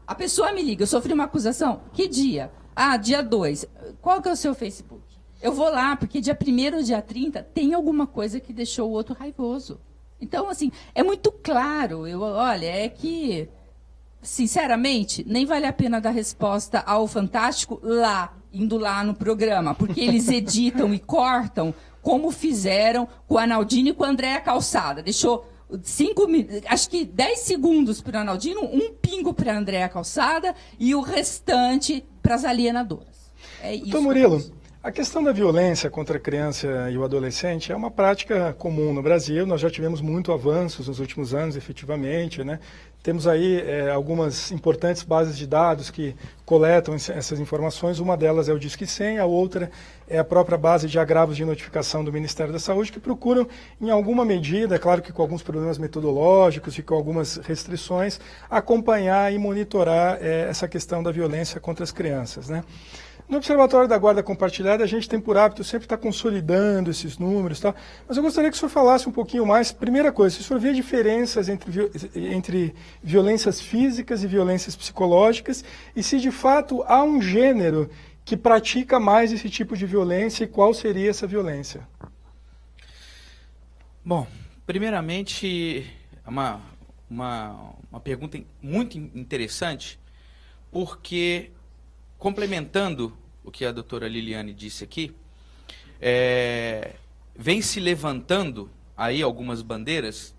a pessoa me liga, eu sofri uma acusação, que dia? Ah, dia 2. Qual que é o seu Facebook? Eu vou lá, porque dia 1º ou dia 30 tem alguma coisa que deixou o outro raivoso. Então, assim, é muito claro. Olha, é que, sinceramente, nem vale a pena dar resposta ao Fantástico indo lá no programa, porque eles editam e cortam como fizeram com o Arnaldino e com a Andréa Calçada. Deixou 5 minutos, acho que 10 segundos para o Arnaldino, um pingo para a Andréa Calçada e o restante para as alienadoras. É isso. Então, Murilo, a questão da violência contra a criança e o adolescente é uma prática comum no Brasil. Nós já tivemos muito avanços nos últimos anos, efetivamente, né? Temos aí algumas importantes bases de dados que coletam essas informações. Uma delas é o Disque 100, a outra é a própria base de agravos de notificação do Ministério da Saúde, que procuram, em alguma medida, claro que com alguns problemas metodológicos e com algumas restrições, acompanhar e monitorar essa questão da violência contra as crianças, né? No Observatório da Guarda Compartilhada, a gente tem por hábito sempre estar consolidando esses números e tal, mas eu gostaria que o senhor falasse um pouquinho mais. Primeira coisa, se o senhor vê diferenças entre violências físicas e violências psicológicas, e se de fato há um gênero que pratica mais esse tipo de violência, e qual seria essa violência? Bom, primeiramente, uma pergunta muito interessante, porque, complementando o que a doutora Liliane disse aqui, vem se levantando aí algumas bandeiras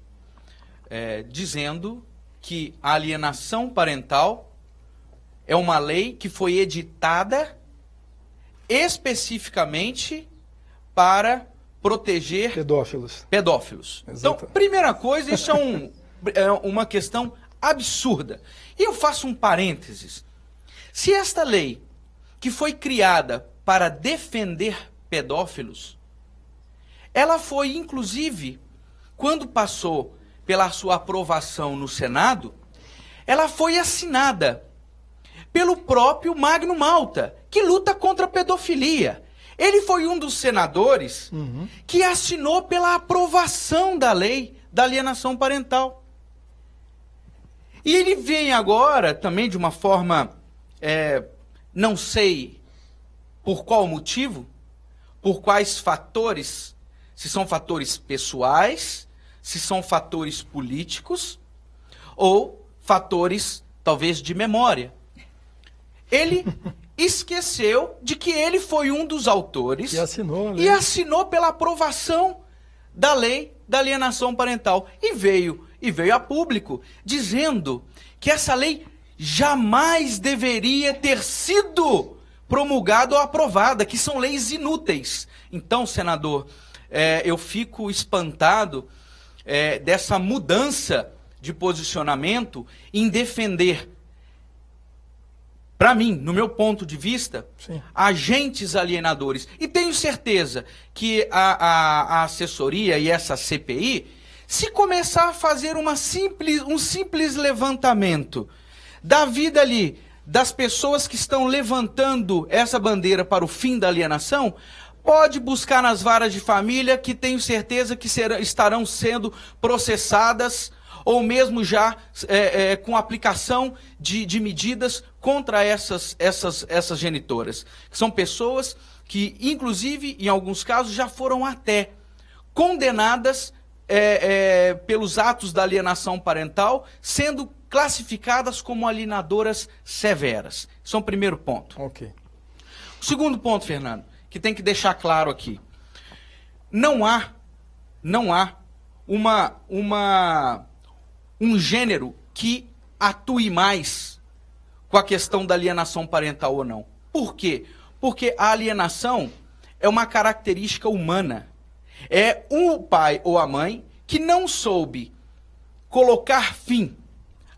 dizendo que a alienação parental é uma lei que foi editada especificamente para proteger pedófilos. Então, primeira coisa, isso é uma questão absurda. E eu faço um parênteses. Se esta lei, que foi criada para defender pedófilos, ela foi, inclusive, quando passou pela sua aprovação no Senado, ela foi assinada pelo próprio Magno Malta, que luta contra a pedofilia. Ele foi um dos senadores que assinou pela aprovação da lei da alienação parental. E ele vem agora, também de uma forma, não sei por qual motivo, por quais fatores, se são fatores pessoais, se são fatores políticos, ou fatores, talvez, de memória. Ele esqueceu de que ele foi um dos autores e assinou pela aprovação da lei da alienação parental. E veio a público dizendo que essa lei jamais deveria ter sido promulgada ou aprovada, que são leis inúteis. Então, senador, eu fico espantado dessa mudança de posicionamento em defender, para mim, no meu ponto de vista, sim, agentes alienadores. E tenho certeza que a assessoria e essa CPI, se começar a fazer um simples levantamento da vida ali, das pessoas que estão levantando essa bandeira para o fim da alienação, pode buscar nas varas de família, que tenho certeza que estarão sendo processadas, ou mesmo já com aplicação de medidas contra essas genitoras. São pessoas que, inclusive, em alguns casos, já foram até condenadas pelos atos da alienação parental, sendo classificadas como alienadoras severas. Esse é o primeiro ponto. Ok. O segundo ponto, Fernando, que tem que deixar claro aqui. Não há um gênero que atue mais com a questão da alienação parental ou não. Por quê? Porque a alienação é uma característica humana. É o pai ou a mãe que não soube colocar fim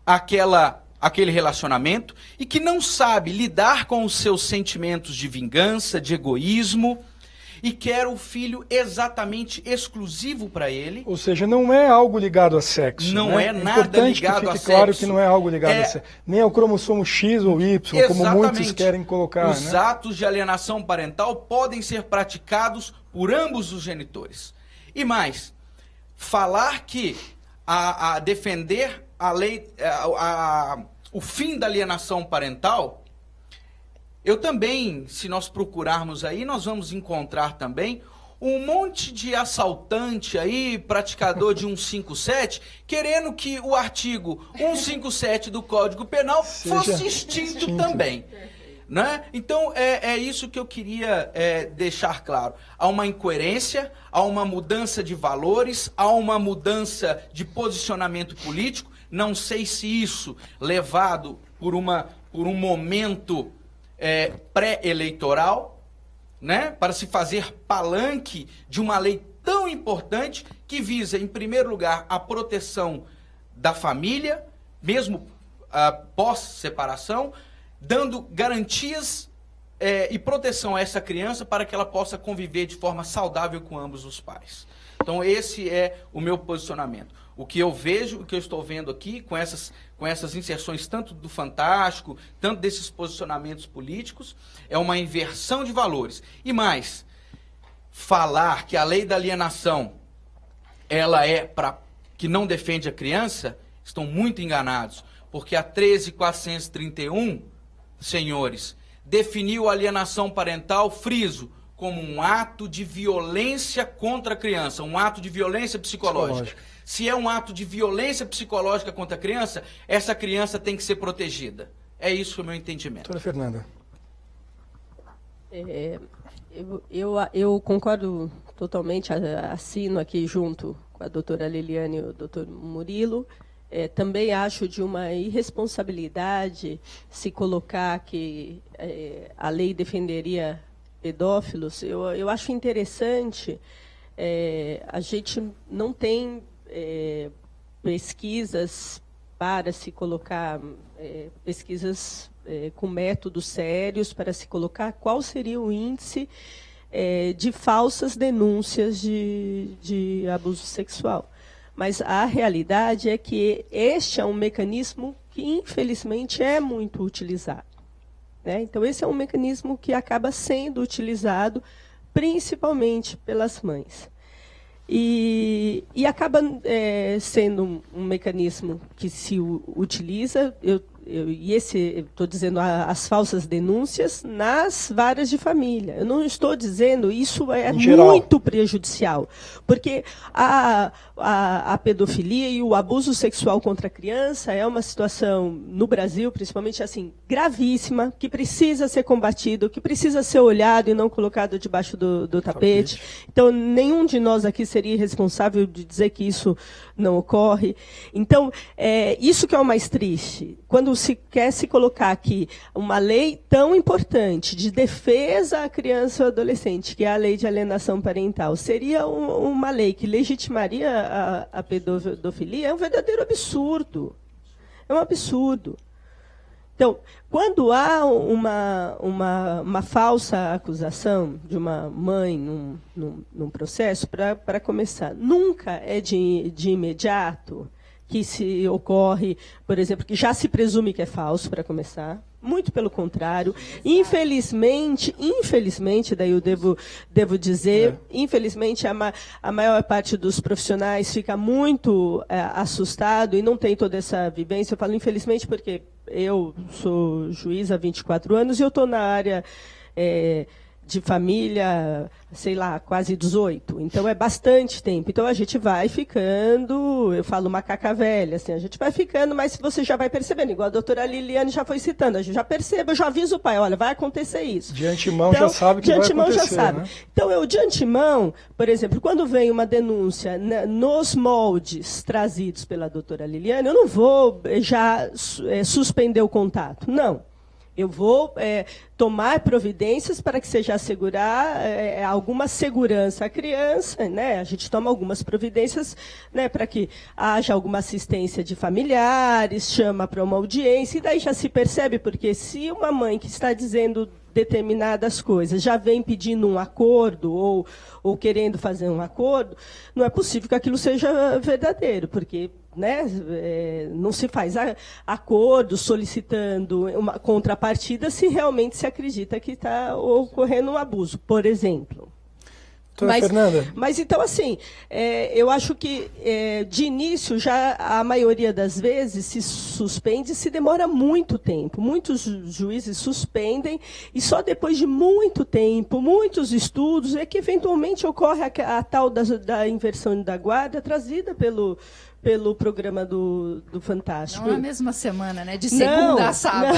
àquele relacionamento e que não sabe lidar com os seus sentimentos de vingança, de egoísmo, e quer o filho exatamente exclusivo para ele. Ou seja, não é algo ligado a sexo. Não né? é nada ligado a fique claro sexo. Que não é algo ligado a sexo. Nem ao cromossomo X ou Y, como muitos querem colocar. Os atos de alienação parental podem ser praticados por ambos os genitores. E mais, falar que a defender a lei, o fim da alienação parental, eu também, se nós procurarmos aí, nós vamos encontrar também um monte de assaltante aí, praticador de 157, querendo que o artigo 157 do Código Penal fosse extinto também. Né? Então, é isso que eu queria deixar claro. Há uma incoerência, há uma mudança de valores, há uma mudança de posicionamento político. Não sei se isso, levado por um momento pré-eleitoral, né, para se fazer palanque de uma lei tão importante que visa, em primeiro lugar, a proteção da família, mesmo pós-separação, dando garantias e proteção a essa criança para que ela possa conviver de forma saudável com ambos os pais. Então, esse é o meu posicionamento. O que eu vejo, o que eu estou vendo aqui, com essas inserções tanto do Fantástico, tanto desses posicionamentos políticos, é uma inversão de valores. E mais, falar que a lei da alienação, ela é para que não defende a criança, estão muito enganados. Porque a 13.431, senhores, definiu a alienação parental, friso, como um ato de violência contra a criança, um ato de violência psicológica. Se é um ato de violência psicológica contra a criança, essa criança tem que ser protegida. É isso que é o meu entendimento. Doutora Fernanda. Eu concordo totalmente, assino aqui junto com a doutora Liliane e o doutor Murilo. Também acho de uma irresponsabilidade se colocar que a lei defenderia pedófilos. Eu acho interessante, a gente não tem pesquisas para se colocar, pesquisas com métodos sérios para se colocar qual seria o índice de falsas denúncias de abuso sexual. Mas a realidade é que este é um mecanismo que, infelizmente, é muito utilizado. Né? Então, esse é um mecanismo que acaba sendo utilizado principalmente pelas mães. E acaba sendo um mecanismo que se utiliza, estou dizendo as falsas denúncias nas varas de família. Eu não estou dizendo isso é muito prejudicial, porque a pedofilia e o abuso sexual contra a criança é uma situação, no Brasil, principalmente, assim, gravíssima, que precisa ser combatido, que precisa ser olhado e não colocado debaixo do tapete. Então, nenhum de nós aqui seria responsável de dizer que isso não ocorre. Então, isso que é o mais triste. Quando se quer se colocar aqui uma lei tão importante de defesa à criança ou adolescente, que é a lei de alienação parental, seria uma lei que legitimaria a pedofilia, é um verdadeiro absurdo. É um absurdo. Então, quando há uma falsa acusação de uma mãe num processo, para começar, nunca é de imediato que se ocorre, por exemplo, que já se presume que é falso, para começar. Muito pelo contrário. Infelizmente, daí eu devo dizer, infelizmente, a maior parte dos profissionais fica muito assustado e não tem toda essa vivência. Eu falo infelizmente porque eu sou juiz há 24 anos e eu estou na área de família, sei lá, quase 18. Então, é bastante tempo. Então, a gente vai ficando, eu falo macaca velha, assim, a gente vai ficando, mas você já vai percebendo, igual a doutora Liliane já foi citando, a gente já percebe, eu já aviso o pai, olha, vai acontecer isso. De antemão então, já sabe que vai acontecer. De antemão já sabe. Né? Então, eu, de antemão, por exemplo, quando vem uma denúncia nos moldes trazidos pela doutora Liliane, eu não vou já suspender o contato, não. Eu vou tomar providências para que seja assegurar alguma segurança à criança, né? A gente toma algumas providências, né, para que haja alguma assistência de familiares, chama para uma audiência, e daí já se percebe, porque se uma mãe que está dizendo determinadas coisas já vem pedindo um acordo ou querendo fazer um acordo, não é possível que aquilo seja verdadeiro, porque, né, não se faz acordo solicitando uma contrapartida se realmente se acredita que está ocorrendo um abuso, por exemplo. Fernanda. Mas então, assim, eu acho que, de início, já a maioria das vezes se suspende, se demora muito tempo. Muitos juízes suspendem, e só depois de muito tempo, muitos estudos, é que, eventualmente, ocorre a tal da inversão da guarda, trazida pelo programa do Fantástico. Não na mesma semana, né? De segunda a sábado.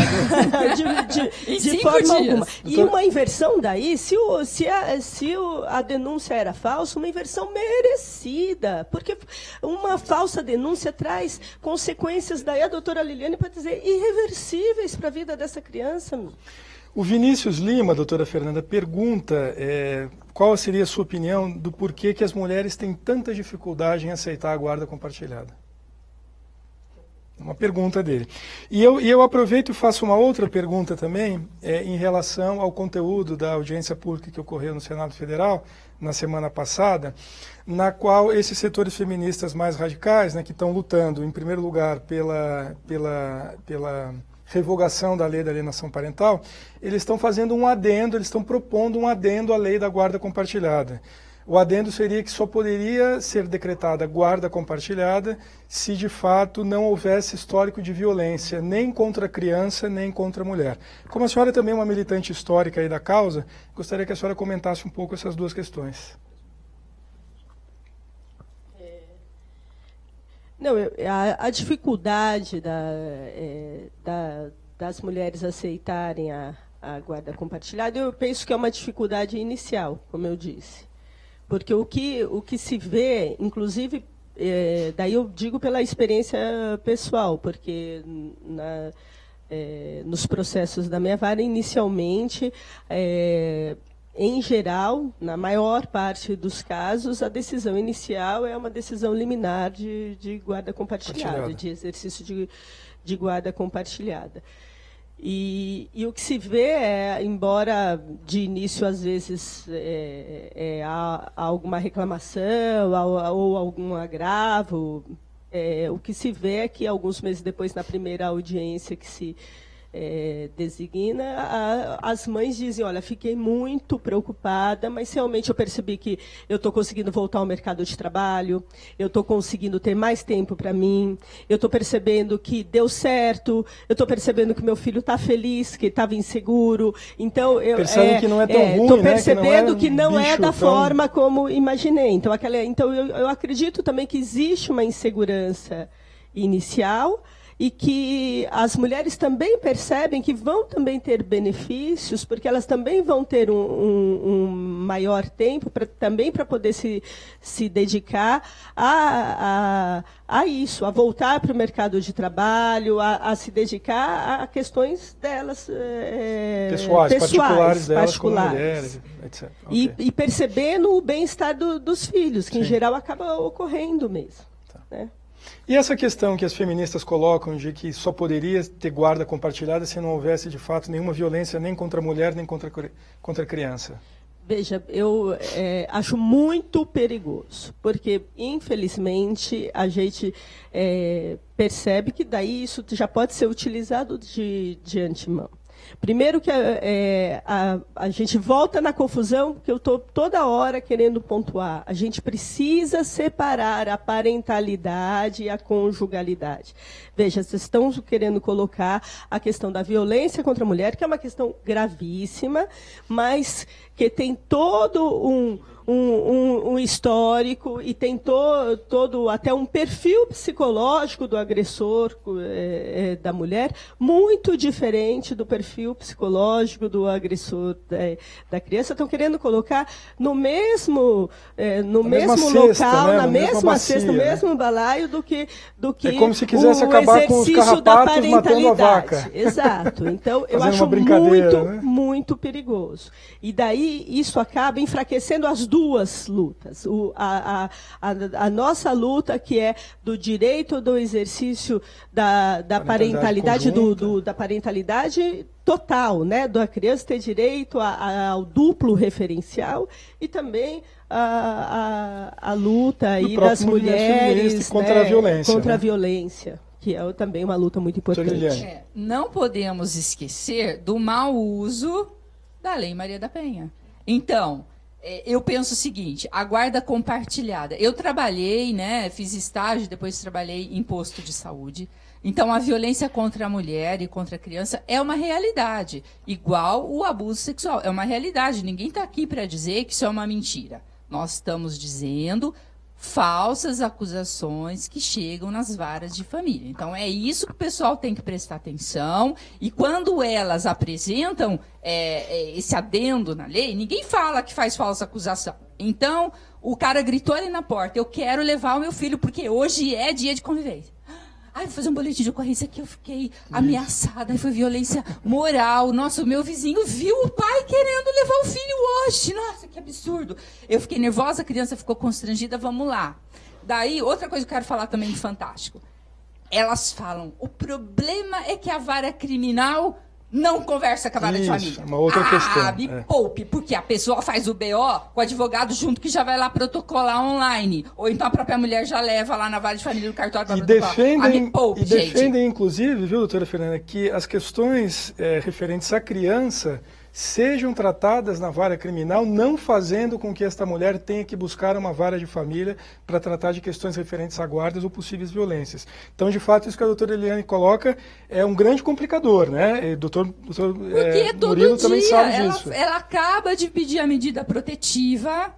De forma alguma. E uma inversão daí, se a denúncia era falsa, uma inversão merecida, porque uma falsa denúncia traz consequências, daí a doutora Liliane pode dizer, irreversíveis para a vida dessa criança. O Vinícius Lima, doutora Fernanda, pergunta qual seria a sua opinião do porquê que as mulheres têm tanta dificuldade em aceitar a guarda compartilhada. Uma pergunta dele. E eu aproveito e faço uma outra pergunta também, em relação ao conteúdo da audiência pública que ocorreu no Senado Federal, na semana passada, na qual esses setores feministas mais radicais, né, que estão lutando, em primeiro lugar, pela revogação da lei da alienação parental, eles estão fazendo um adendo, eles estão propondo um adendo à lei da guarda compartilhada. O adendo seria que só poderia ser decretada guarda compartilhada se de fato não houvesse histórico de violência, nem contra a criança, nem contra a mulher. Como a senhora também é uma militante histórica aí da causa, gostaria que a senhora comentasse um pouco essas duas questões. Não, a dificuldade das mulheres aceitarem a guarda compartilhada, eu penso que é uma dificuldade inicial, como eu disse. Porque o que se vê, inclusive, daí eu digo pela experiência pessoal, porque nos processos da minha vara, inicialmente, em geral, na maior parte dos casos, a decisão inicial é uma decisão liminar de guarda compartilhada, de exercício de guarda compartilhada. E o que se vê embora de início, às vezes, há alguma reclamação ou algum agravo, o que se vê é que, alguns meses depois, na primeira audiência que se designa, as mães dizem, olha, fiquei muito preocupada, mas realmente eu percebi que eu estou conseguindo voltar ao mercado de trabalho, eu estou conseguindo ter mais tempo para mim, eu estou percebendo que deu certo, eu estou percebendo que meu filho está feliz, que estava inseguro, então eu que não é tão ruim, estou percebendo né? que não é da forma como imaginei. Então eu acredito também que existe uma insegurança inicial, e que as mulheres também percebem que vão também ter benefícios, porque elas também vão ter um maior tempo também para poder se dedicar a isso, a voltar para o mercado de trabalho, a se dedicar a questões delas pessoais, particulares delas, como mulheres, etc. E percebendo o bem-estar dos filhos, que, em geral, acaba ocorrendo mesmo. Tá. Né? E essa questão que as feministas colocam de que só poderia ter guarda compartilhada se não houvesse, de fato, nenhuma violência nem contra a mulher, nem contra a criança? Veja, eu acho muito perigoso, porque, infelizmente, a gente percebe que daí isso já pode ser utilizado de antemão. Primeiro que a gente volta na confusão, porque eu estou toda hora querendo pontuar. A gente precisa separar a parentalidade e a conjugalidade. Veja, vocês estão querendo colocar a questão da violência contra a mulher, que é uma questão gravíssima, mas que tem todo um histórico e tem todo até um perfil psicológico do agressor da mulher muito diferente do perfil psicológico do agressor da criança. Estão querendo colocar no mesmo local, cesta, né? na mesma bacia, cesta, no mesmo balaio do que é como se quisesse acabar com os carrapatos matando a vaca. Exato. Então, eu Fazendo acho né? muito perigoso. E daí isso acaba enfraquecendo as duas lutas. A nossa luta, que é do direito do exercício da parentalidade, da parentalidade total, né? Da criança ter direito ao duplo referencial, e também a luta aí das mulheres contra a violência. Contra a violência, que é também uma luta muito importante. Não podemos esquecer do mau uso da Lei Maria da Penha. Então, eu penso o seguinte, a guarda compartilhada. Eu trabalhei, né, fiz estágio, depois trabalhei em posto de saúde. Então, a violência contra a mulher e contra a criança é uma realidade, igual o abuso sexual. É uma realidade. Ninguém está aqui para dizer que isso é uma mentira. Nós estamos dizendo falsas acusações que chegam nas varas de família. Então, é isso que o pessoal tem que prestar atenção. E quando elas apresentam esse adendo na lei, ninguém fala que faz falsa acusação. Então, o cara gritou ali na porta, eu quero levar o meu filho, porque hoje é dia de convivência. Ai, vou fazer um boletim de ocorrência que eu fiquei ameaçada, aí foi violência moral. Nossa, o meu vizinho viu o pai querendo levar o filho hoje. Nossa, que absurdo. Eu fiquei nervosa, a criança ficou constrangida, vamos lá. Daí, outra coisa que eu quero falar também de fantástico. Elas falam, o problema é que a vara criminal não conversa com a vara de família. Uma outra questão. Me poupe, porque a pessoa faz o BO com o advogado junto, que já vai lá protocolar online. Ou então a própria mulher já leva lá na vara de família do cartório para protocolar. Me poupe, gente. Defendem, inclusive, viu, doutora Fernanda, que as questões referentes à criança sejam tratadas na vara criminal, não fazendo com que esta mulher tenha que buscar uma vara de família para tratar de questões referentes a guardas ou possíveis violências. Então, de fato, isso que a doutora Eliane coloca é um grande complicador, né? E doutor Murilo também sabe disso. Ela acaba de pedir a medida protetiva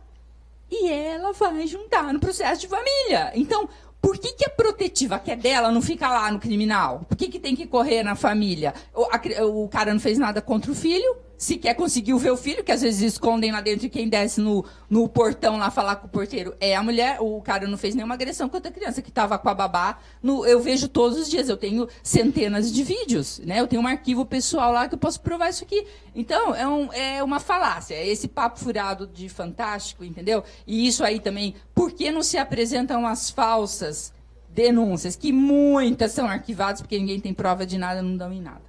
e ela vai juntar no processo de família. Então, por que a protetiva, que é dela, não fica lá no criminal? Por que tem que correr na família? O cara não fez nada contra o filho, sequer conseguiu ver o filho, que às vezes escondem lá dentro, e quem desce no portão lá falar com o porteiro é a mulher. O cara não fez nenhuma agressão contra a criança que estava com a babá. Eu vejo todos os dias, eu tenho centenas de vídeos, né? Eu tenho um arquivo pessoal lá que eu posso provar isso aqui. Então, é uma falácia, é esse papo furado de fantástico, entendeu? E isso aí também, por que não se apresentam as falsas denúncias, que muitas são arquivadas, porque ninguém tem prova de nada, não dão em nada.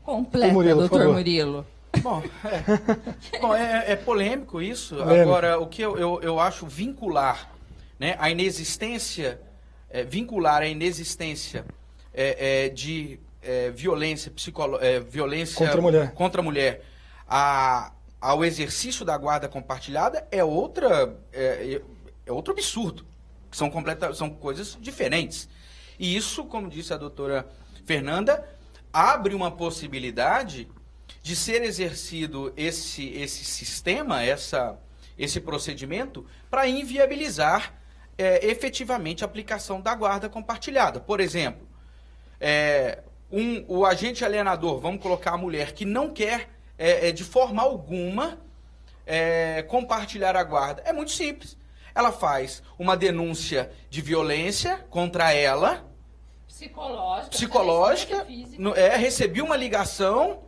Completa, doutor Murilo. Bom, é polêmico isso. Agora, o que eu acho vincular, né, a inexistência, de violência contra a mulher ao exercício da guarda compartilhada é outro absurdo. São coisas diferentes. E isso, como disse a doutora Fernanda, abre uma possibilidade de ser exercido esse sistema, esse procedimento, para inviabilizar efetivamente a aplicação da guarda compartilhada. Por exemplo, o agente alienador, vamos colocar a mulher que não quer, de forma alguma, compartilhar a guarda. É muito simples. Ela faz uma denúncia de violência contra ela, psicológica, recebi uma ligação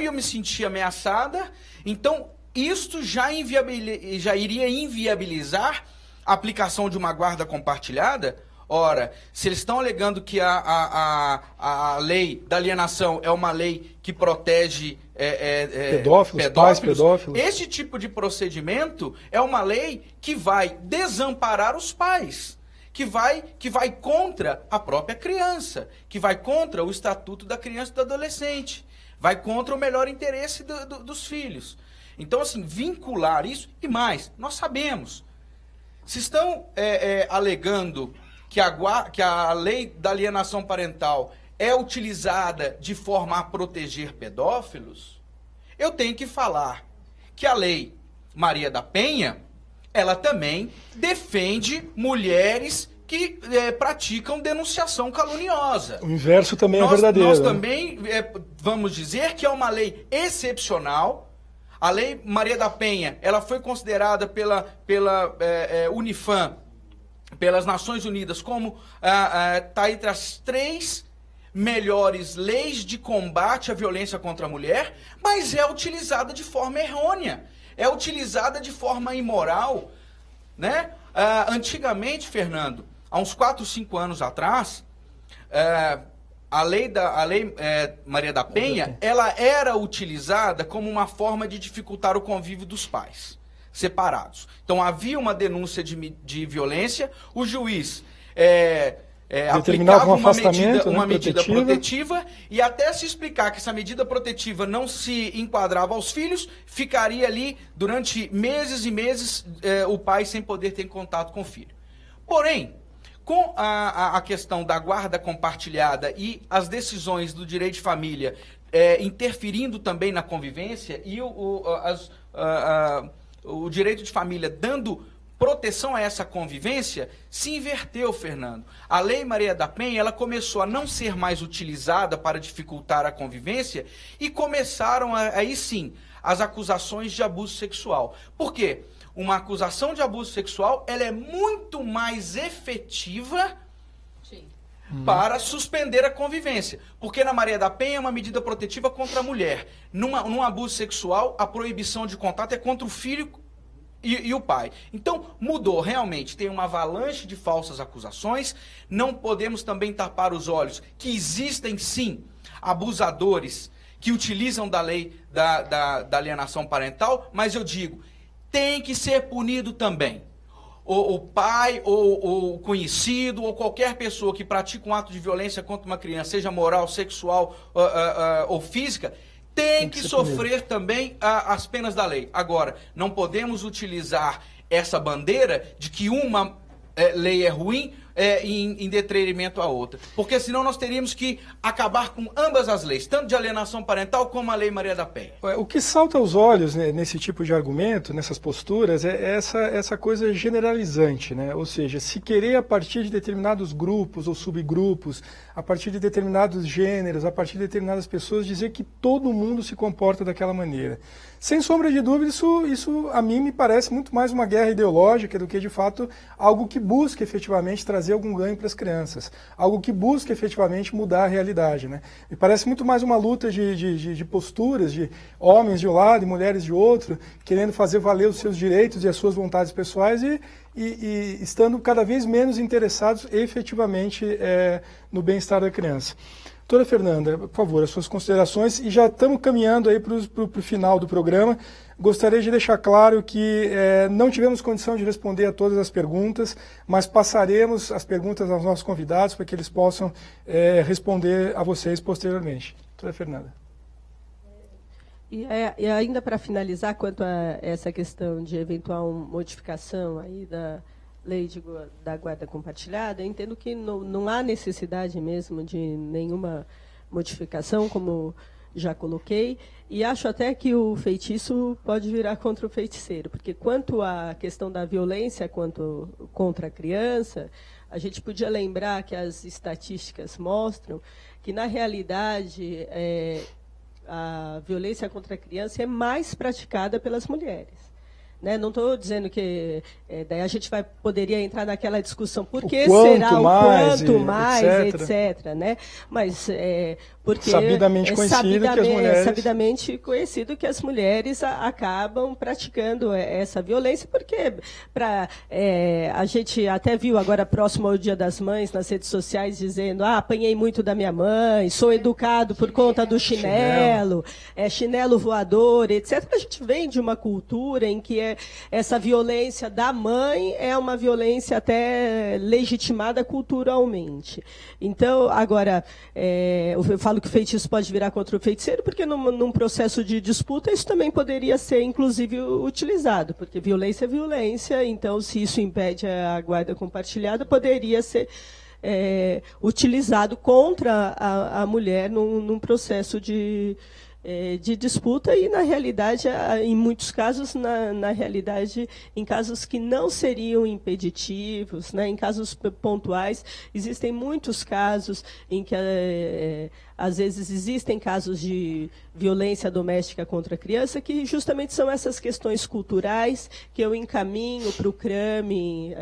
e eu me senti ameaçada. Então, isto já iria inviabilizar a aplicação de uma guarda compartilhada. Ora, se eles estão alegando que a lei da alienação é uma lei que protege pedófilos, esse tipo de procedimento é uma lei que vai desamparar os pais, que vai contra a própria criança, que vai contra o Estatuto da Criança e do Adolescente, vai contra o melhor interesse dos filhos. Então, assim, vincular isso e mais, nós sabemos. Se estão alegando que a lei da alienação parental é utilizada de forma a proteger pedófilos, eu tenho que falar que a lei Maria da Penha, ela também defende mulheres que praticam denunciação caluniosa. O inverso também é verdadeiro. Nós também vamos dizer que é uma lei excepcional. A lei Maria da Penha, ela foi considerada pela Unifam, pelas Nações Unidas, como está entre as 3 melhores leis de combate à violência contra a mulher, mas é utilizada de forma errônea, é utilizada de forma imoral, né? Antigamente, Fernando, há uns 4, 5 anos atrás, a lei Maria da Penha, ela era utilizada como uma forma de dificultar o convívio dos pais separados. Então havia uma denúncia de violência, o juiz aplicava uma medida protetiva, e até se explicar que essa medida protetiva não se enquadrava aos filhos, ficaria ali durante meses e meses o pai sem poder ter contato com o filho. Porém, com a questão da guarda compartilhada e as decisões do direito de família interferindo também na convivência e o direito de família dando proteção a essa convivência, se inverteu, Fernando. A Lei Maria da Penha, ela começou a não ser mais utilizada para dificultar a convivência e começaram, aí sim, as acusações de abuso sexual. Por quê? Uma acusação de abuso sexual, ela é muito mais efetiva para suspender a convivência. Porque na Maria da Penha é uma medida protetiva contra a mulher. Num abuso sexual, a proibição de contato é contra o filho e o pai. Então, mudou, realmente. Tem uma avalanche de falsas acusações. Não podemos também tapar os olhos que existem, sim, abusadores que utilizam da lei da alienação parental, mas eu digo, tem que ser punido também. O pai, ou o conhecido, ou qualquer pessoa que pratica um ato de violência contra uma criança, seja moral, sexual ou física, tem que sofrer também as penas da lei. Agora, não podemos utilizar essa bandeira de que uma lei é ruim em detrimento à outra. Porque senão nós teríamos que acabar com ambas as leis, tanto de alienação parental como a Lei Maria da Penha. O que salta aos olhos, né, nesse tipo de argumento, nessas posturas, é essa coisa generalizante, né? Ou seja, se querer a partir de determinados grupos ou subgrupos, a partir de determinados gêneros, a partir de determinadas pessoas, dizer que todo mundo se comporta daquela maneira. Sem sombra de dúvida, isso a mim me parece muito mais uma guerra ideológica do que, de fato, algo que busca efetivamente trazer algum ganho para as crianças, algo que busca efetivamente mudar a realidade, né? Me parece muito mais uma luta de posturas, de homens de um lado e mulheres de outro, querendo fazer valer os seus direitos e as suas vontades pessoais e estando cada vez menos interessados efetivamente no bem-estar da criança. Doutora Fernanda, por favor, as suas considerações, e já estamos caminhando aí para o final do programa. Gostaria de deixar claro que não tivemos condição de responder a todas as perguntas, mas passaremos as perguntas aos nossos convidados para que eles possam responder a vocês posteriormente. Doutora Fernanda. E ainda para finalizar, quanto a essa questão de eventual modificação aí da lei da guarda compartilhada, eu entendo que não há necessidade mesmo de nenhuma modificação, como já coloquei, e acho até que o feitiço pode virar contra o feiticeiro, porque quanto à questão da violência contra a criança, a gente podia lembrar que as estatísticas mostram que, na realidade, a violência contra a criança é mais praticada pelas mulheres. Né? Não estou dizendo que daí a gente poderia entrar naquela discussão por que será o quanto mais, etc. Né? Mas porque sabidamente conhecido que as mulheres acabam praticando essa violência, porque a gente até viu agora próximo ao Dia das Mães nas redes sociais dizendo: apanhei muito da minha mãe, sou educado por conta do chinelo voador, etc. A gente vem de uma cultura em que essa violência da mãe é uma violência até legitimada culturalmente. Então, agora, eu falo que o feitiço pode virar contra o feiticeiro, porque num processo de disputa isso também poderia ser, inclusive, utilizado, porque violência é violência, então, se isso impede a guarda compartilhada, poderia ser utilizado contra a mulher num processo de disputa e, na realidade, em muitos casos, na realidade, em casos que não seriam impeditivos, né, em casos pontuais, existem muitos casos em que, às vezes, existem casos de violência doméstica contra a criança, que justamente são essas questões culturais que eu encaminho para o CRAME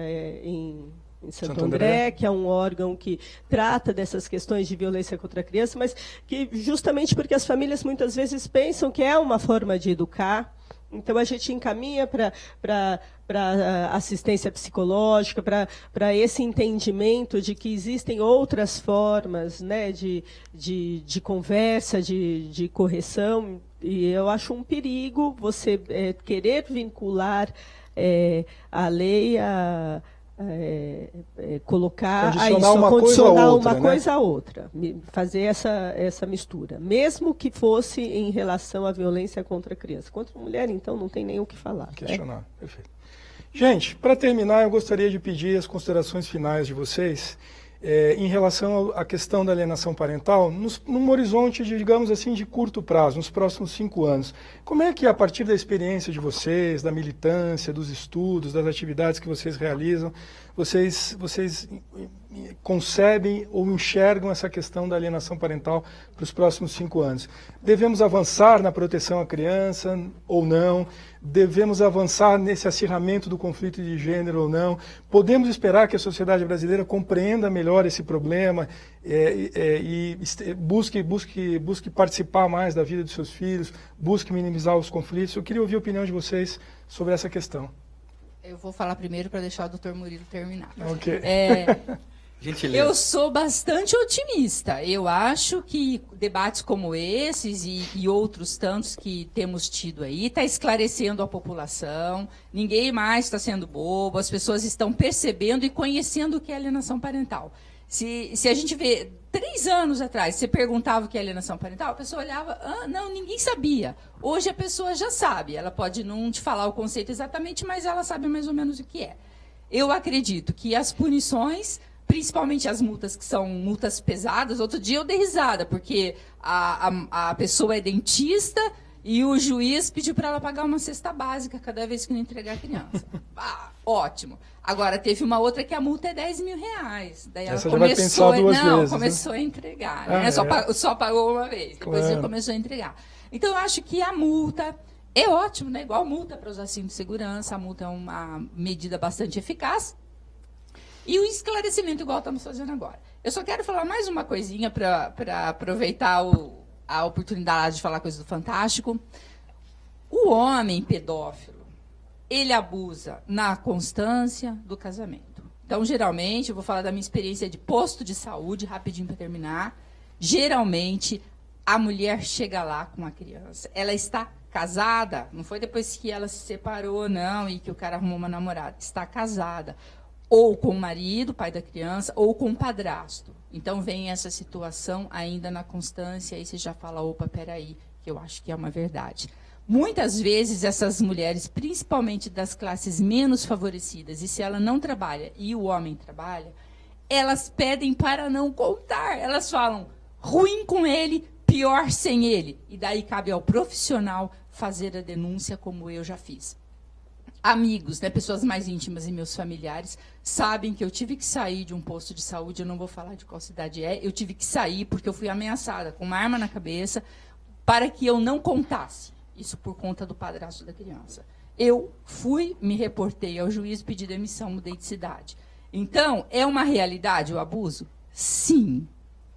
em Santo André, que é um órgão que trata dessas questões de violência contra a criança, mas que justamente porque as famílias muitas vezes pensam que é uma forma de educar, então a gente encaminha para assistência psicológica, para esse entendimento de que existem outras formas, né, de conversa, de correção, e eu acho um perigo você querer vincular a lei colocar condicionar uma coisa a outra, fazer essa mistura, mesmo que fosse em relação à violência contra a criança. Contra a mulher, então, não tem nem o que falar. Questionar, né? Perfeito. Gente, para terminar, eu gostaria de pedir as considerações finais de vocês em relação à questão da alienação parental, num horizonte, digamos assim, de curto prazo, nos próximos 5 anos. Como é que, a partir da experiência de vocês, da militância, dos estudos, das atividades que vocês realizam, vocês concebem ou enxergam essa questão da alienação parental para os próximos 5 anos? Devemos avançar na proteção à criança ou não? Devemos avançar nesse acirramento do conflito de gênero ou não? Podemos esperar que a sociedade brasileira compreenda melhor esse problema e busque participar mais da vida dos seus filhos, busque minimizar os conflitos? Eu queria ouvir a opinião de vocês sobre essa questão. Eu vou falar primeiro para deixar o Dr. Murilo terminar. Ok. Eu sou bastante otimista. Eu acho que debates como esses e outros tantos que temos tido aí está esclarecendo a população. Ninguém mais está sendo bobo. As pessoas estão percebendo e conhecendo o que é alienação parental. Se a gente vê 3 anos atrás, você perguntava o que é alienação parental, a pessoa olhava, não, ninguém sabia. Hoje a pessoa já sabe. Ela pode não te falar o conceito exatamente, mas ela sabe mais ou menos o que é. Eu acredito que as punições, principalmente as multas, que são multas pesadas, outro dia eu dei risada, porque a pessoa é dentista e o juiz pediu para ela pagar uma cesta básica cada vez que não entregar a criança. Ótimo. Agora, teve uma outra que a multa é R$10 mil. Daí ela começou a entregar. Né? Só pagou uma vez, depois ela começou a entregar. Então, eu acho que a multa é ótimo, né? Igual multa para usar cinto de segurança, a multa é uma medida bastante eficaz. E o esclarecimento, igual estamos fazendo agora. Eu só quero falar mais uma coisinha para aproveitar a oportunidade de falar coisa do Fantástico. O homem pedófilo, ele abusa na constância do casamento. Então, geralmente, eu vou falar da minha experiência de posto de saúde, rapidinho para terminar. Geralmente, a mulher chega lá com a criança. Ela está casada, não foi depois que ela se separou, não, e que o cara arrumou uma namorada. Está casada. Ou com o marido, pai da criança, ou com o padrasto. Então, vem essa situação ainda na constância, aí você já fala, opa, peraí, que eu acho que é uma verdade. Muitas vezes, essas mulheres, principalmente das classes menos favorecidas, e se ela não trabalha e o homem trabalha, elas pedem para não contar. Elas falam, ruim com ele, pior sem ele. E daí cabe ao profissional fazer a denúncia, como eu já fiz. Amigos, né, pessoas mais íntimas e meus familiares, sabem que eu tive que sair de um posto de saúde, eu não vou falar de qual cidade é, eu tive que sair porque eu fui ameaçada com uma arma na cabeça para que eu não contasse. Isso por conta do padrasto da criança. Eu fui, me reportei ao juiz, pedi demissão, mudei de cidade. Então, é uma realidade o abuso? Sim,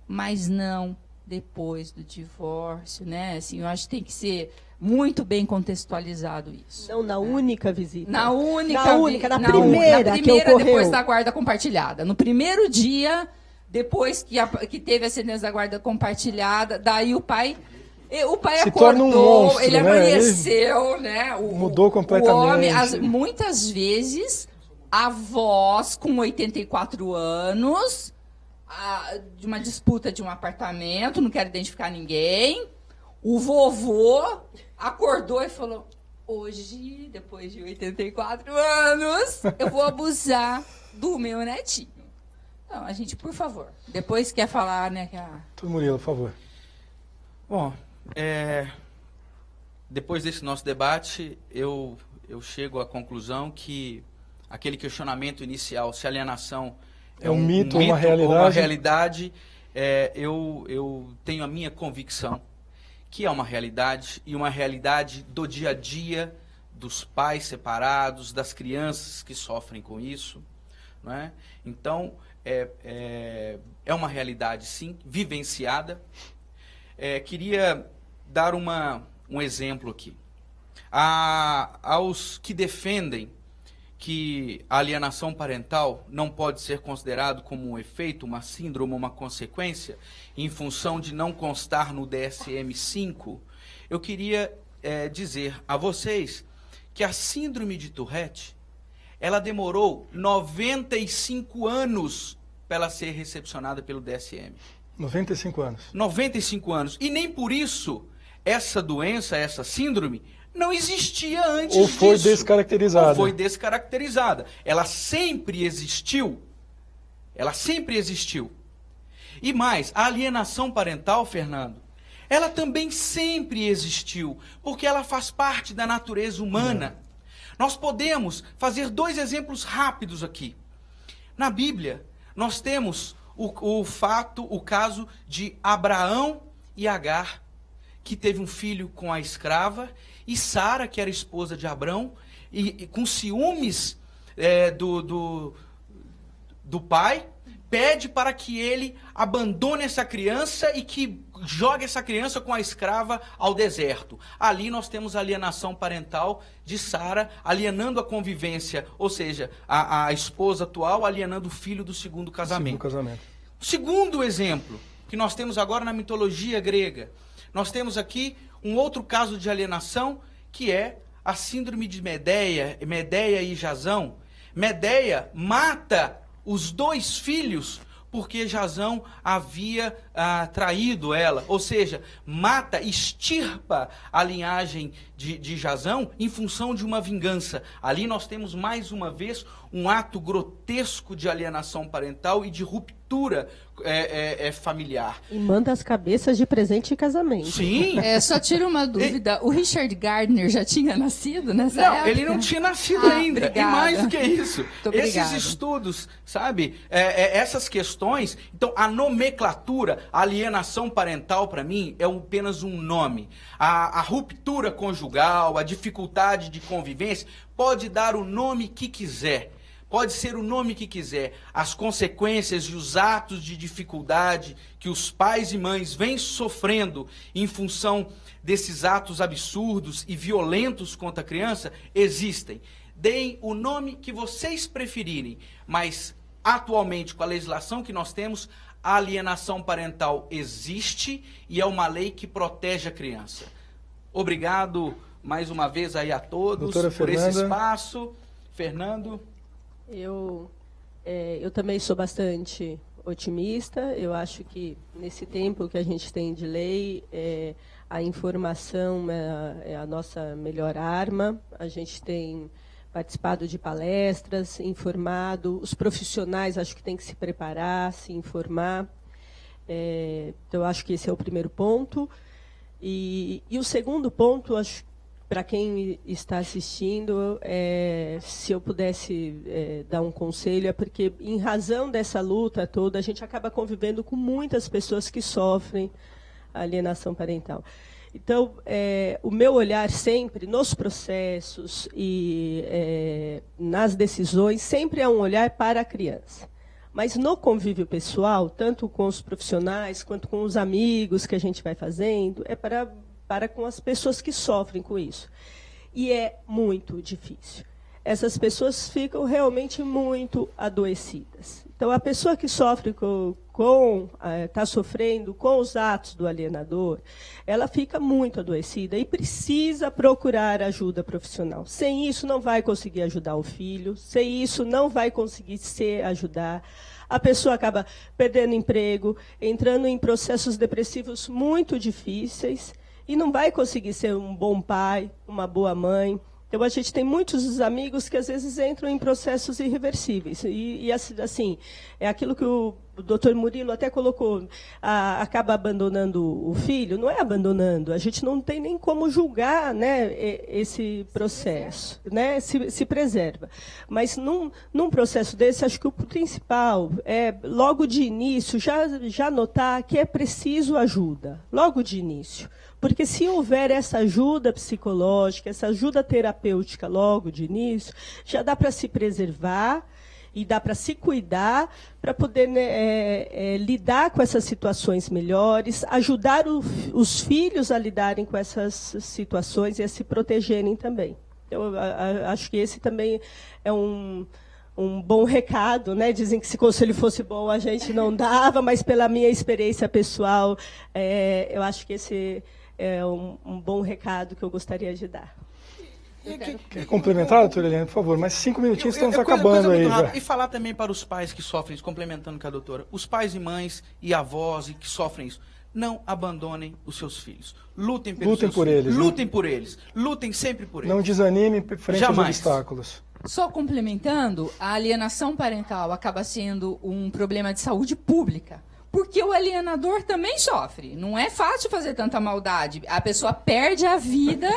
mas não depois do divórcio, né? Assim, eu acho que tem que ser muito bem contextualizado isso. Não na única visita. Na primeira que ocorreu. Depois da guarda compartilhada. No primeiro dia, depois que teve a sentença da guarda compartilhada, daí o pai O pai se acordou, torna um monstro, ele né? amanheceu, né? Mudou completamente. O homem, muitas vezes, avós com 84 anos, de uma disputa de um apartamento, não quero identificar ninguém, o vovô acordou e falou: hoje, depois de 84 anos, eu vou abusar do meu netinho. Então, a gente, por favor, depois quer falar, né? Tudo, Murilo, por favor. Bom, depois desse nosso debate, eu chego à conclusão que aquele questionamento inicial, se alienação é um mito ou uma realidade, eu tenho a minha convicção que é uma realidade, e uma realidade do dia a dia dos pais separados, das crianças que sofrem com isso, não é? Então, é uma realidade, sim, vivenciada. Queria dar um exemplo aqui. Aos que defendem que a alienação parental não pode ser considerado como um efeito, uma síndrome, uma consequência, em função de não constar no DSM-5, eu queria dizer a vocês que a síndrome de Tourette, ela demorou 95 anos para ela ser recepcionada pelo DSM. 95 anos. 95 anos. E nem por isso essa doença, essa síndrome, não existia antes ou foi disso. Descaracterizada. Ou foi descaracterizada. Ela sempre existiu. Ela sempre existiu. E mais, a alienação parental, Fernando, ela também sempre existiu, porque ela faz parte da natureza humana. Nós podemos fazer 2 exemplos rápidos aqui. Na Bíblia, nós temos o caso de Abraão e Agar, que teve um filho com a escrava, e Sara, que era esposa de Abrão, e com ciúmes do pai, pede para que ele abandone essa criança e que jogue essa criança com a escrava ao deserto. Ali nós temos a alienação parental de Sara, alienando a convivência, ou seja, a esposa atual alienando o filho do segundo casamento. O segundo exemplo, que nós temos agora na mitologia grega, nós temos aqui um outro caso de alienação, que é a síndrome de Medeia e Jasão. Medeia mata os 2 filhos porque Jasão havia traído ela. Ou seja, extirpa a linhagem de Jasão em função de uma vingança. Ali nós temos mais uma vez um ato grotesco de alienação parental e de ruptura familiar. E manda as cabeças de presente em casamento. Sim. Só tira uma dúvida. O Richard Gardner já tinha nascido nessa época? Não, ele não tinha nascido ainda. Obrigada. E mais do que isso. Esses Obrigada. Estudos, sabe? Essas questões. Então, a nomenclatura, a alienação parental, para mim, é apenas um nome. A ruptura conjugal, a dificuldade de convivência, pode dar o nome que quiser. Pode ser o nome que quiser. As consequências e os atos de dificuldade que os pais e mães vêm sofrendo em função desses atos absurdos e violentos contra a criança existem. Deem o nome que vocês preferirem, mas atualmente, com a legislação que nós temos, a alienação parental existe e é uma lei que protege a criança. Obrigado mais uma vez aí a todos por esse espaço. Fernando? Eu também sou bastante otimista. Eu acho que nesse tempo que a gente tem de lei, a informação é a nossa melhor arma. A gente tem participado de palestras, informado. Os profissionais acho que têm que se preparar, se informar. Então, eu acho que esse é o primeiro ponto. E o segundo ponto, acho para quem está assistindo, se eu pudesse dar um conselho, é porque, em razão dessa luta toda, a gente acaba convivendo com muitas pessoas que sofrem alienação parental. Então, o meu olhar sempre, nos processos e nas decisões, sempre é um olhar para a criança. Mas no convívio pessoal, tanto com os profissionais, quanto com os amigos que a gente vai fazendo, é para com as pessoas que sofrem com isso. E é muito difícil. Essas pessoas ficam realmente muito adoecidas. Então, a pessoa que sofre está sofrendo com os atos do alienador, ela fica muito adoecida e precisa procurar ajuda profissional. Sem isso, não vai conseguir ajudar o filho, sem isso, não vai conseguir se ajudar. A pessoa acaba perdendo emprego, entrando em processos depressivos muito difíceis e não vai conseguir ser um bom pai, uma boa mãe. Então, a gente tem muitos amigos que, às vezes, entram em processos irreversíveis. E assim, é aquilo que o doutor Murilo até colocou, acaba abandonando o filho. Não é abandonando, a gente não tem nem como julgar, né, esse processo. Né, se preserva. Mas, num processo desse, acho que o principal é, logo de início, já notar que é preciso ajuda, logo de início. Porque se houver essa ajuda psicológica, essa ajuda terapêutica logo de início, já dá para se preservar e dá para se cuidar, para poder lidar com essas situações melhores, ajudar os filhos a lidarem com essas situações e a se protegerem também. Eu acho que esse também é um bom recado, né? Dizem que se conselho fosse bom a gente não dava, mas pela minha experiência pessoal, eu acho que esse é um bom recado que eu gostaria de dar. Quer complementar, doutora Eliane, por favor? Mas 5 minutinhos estamos acabando aí. E falar também para os pais que sofrem isso, complementando com a doutora, os pais e mães e avós que sofrem isso, não abandonem os seus filhos. Lutem pelos seus filhos. Eles. Lutem por eles. Lutem sempre por eles. Não desanime frente aos obstáculos. Só complementando, a alienação parental acaba sendo um problema de saúde pública. Porque o alienador também sofre. Não é fácil fazer tanta maldade. A pessoa perde a vida,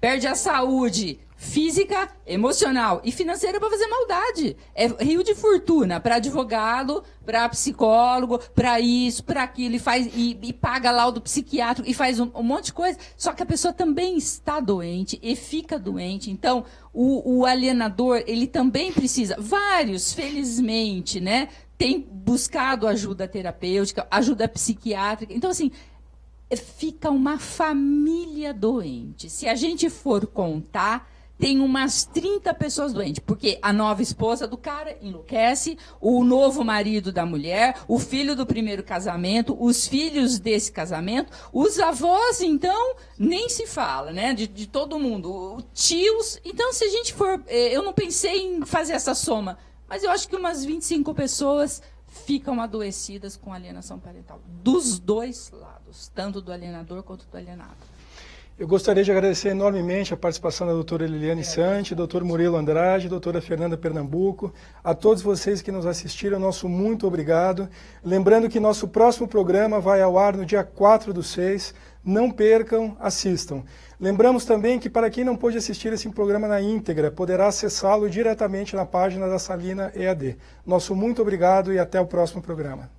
perde a saúde física, emocional e financeira para fazer maldade. É rio de fortuna para advogado, para psicólogo, para isso, para aquilo, e paga laudo psiquiátrico e faz um monte de coisa. Só que a pessoa também está doente e fica doente. Então, o alienador, ele também precisa, vários, felizmente, né, tem buscado ajuda terapêutica, ajuda psiquiátrica. Então, assim, fica uma família doente. Se a gente for contar, tem umas 30 pessoas doentes, porque a nova esposa do cara enlouquece, o novo marido da mulher, o filho do primeiro casamento, os filhos desse casamento, os avós, então, nem se fala, né, de todo mundo, tios. Então, se a gente for... Eu não pensei em fazer essa soma, mas eu acho que umas 25 pessoas ficam adoecidas com alienação parental, dos dois lados, tanto do alienador quanto do alienado. Eu gostaria de agradecer enormemente a participação da doutora Liliane Santi, doutor Murilo Andrade, doutora Fernanda Pernambuco, a todos vocês que nos assistiram, nosso muito obrigado. Lembrando que nosso próximo programa vai ao ar no dia 4/6, não percam, assistam. Lembramos também que para quem não pôde assistir esse programa na íntegra, poderá acessá-lo diretamente na página da Salina EAD. Nosso muito obrigado e até o próximo programa.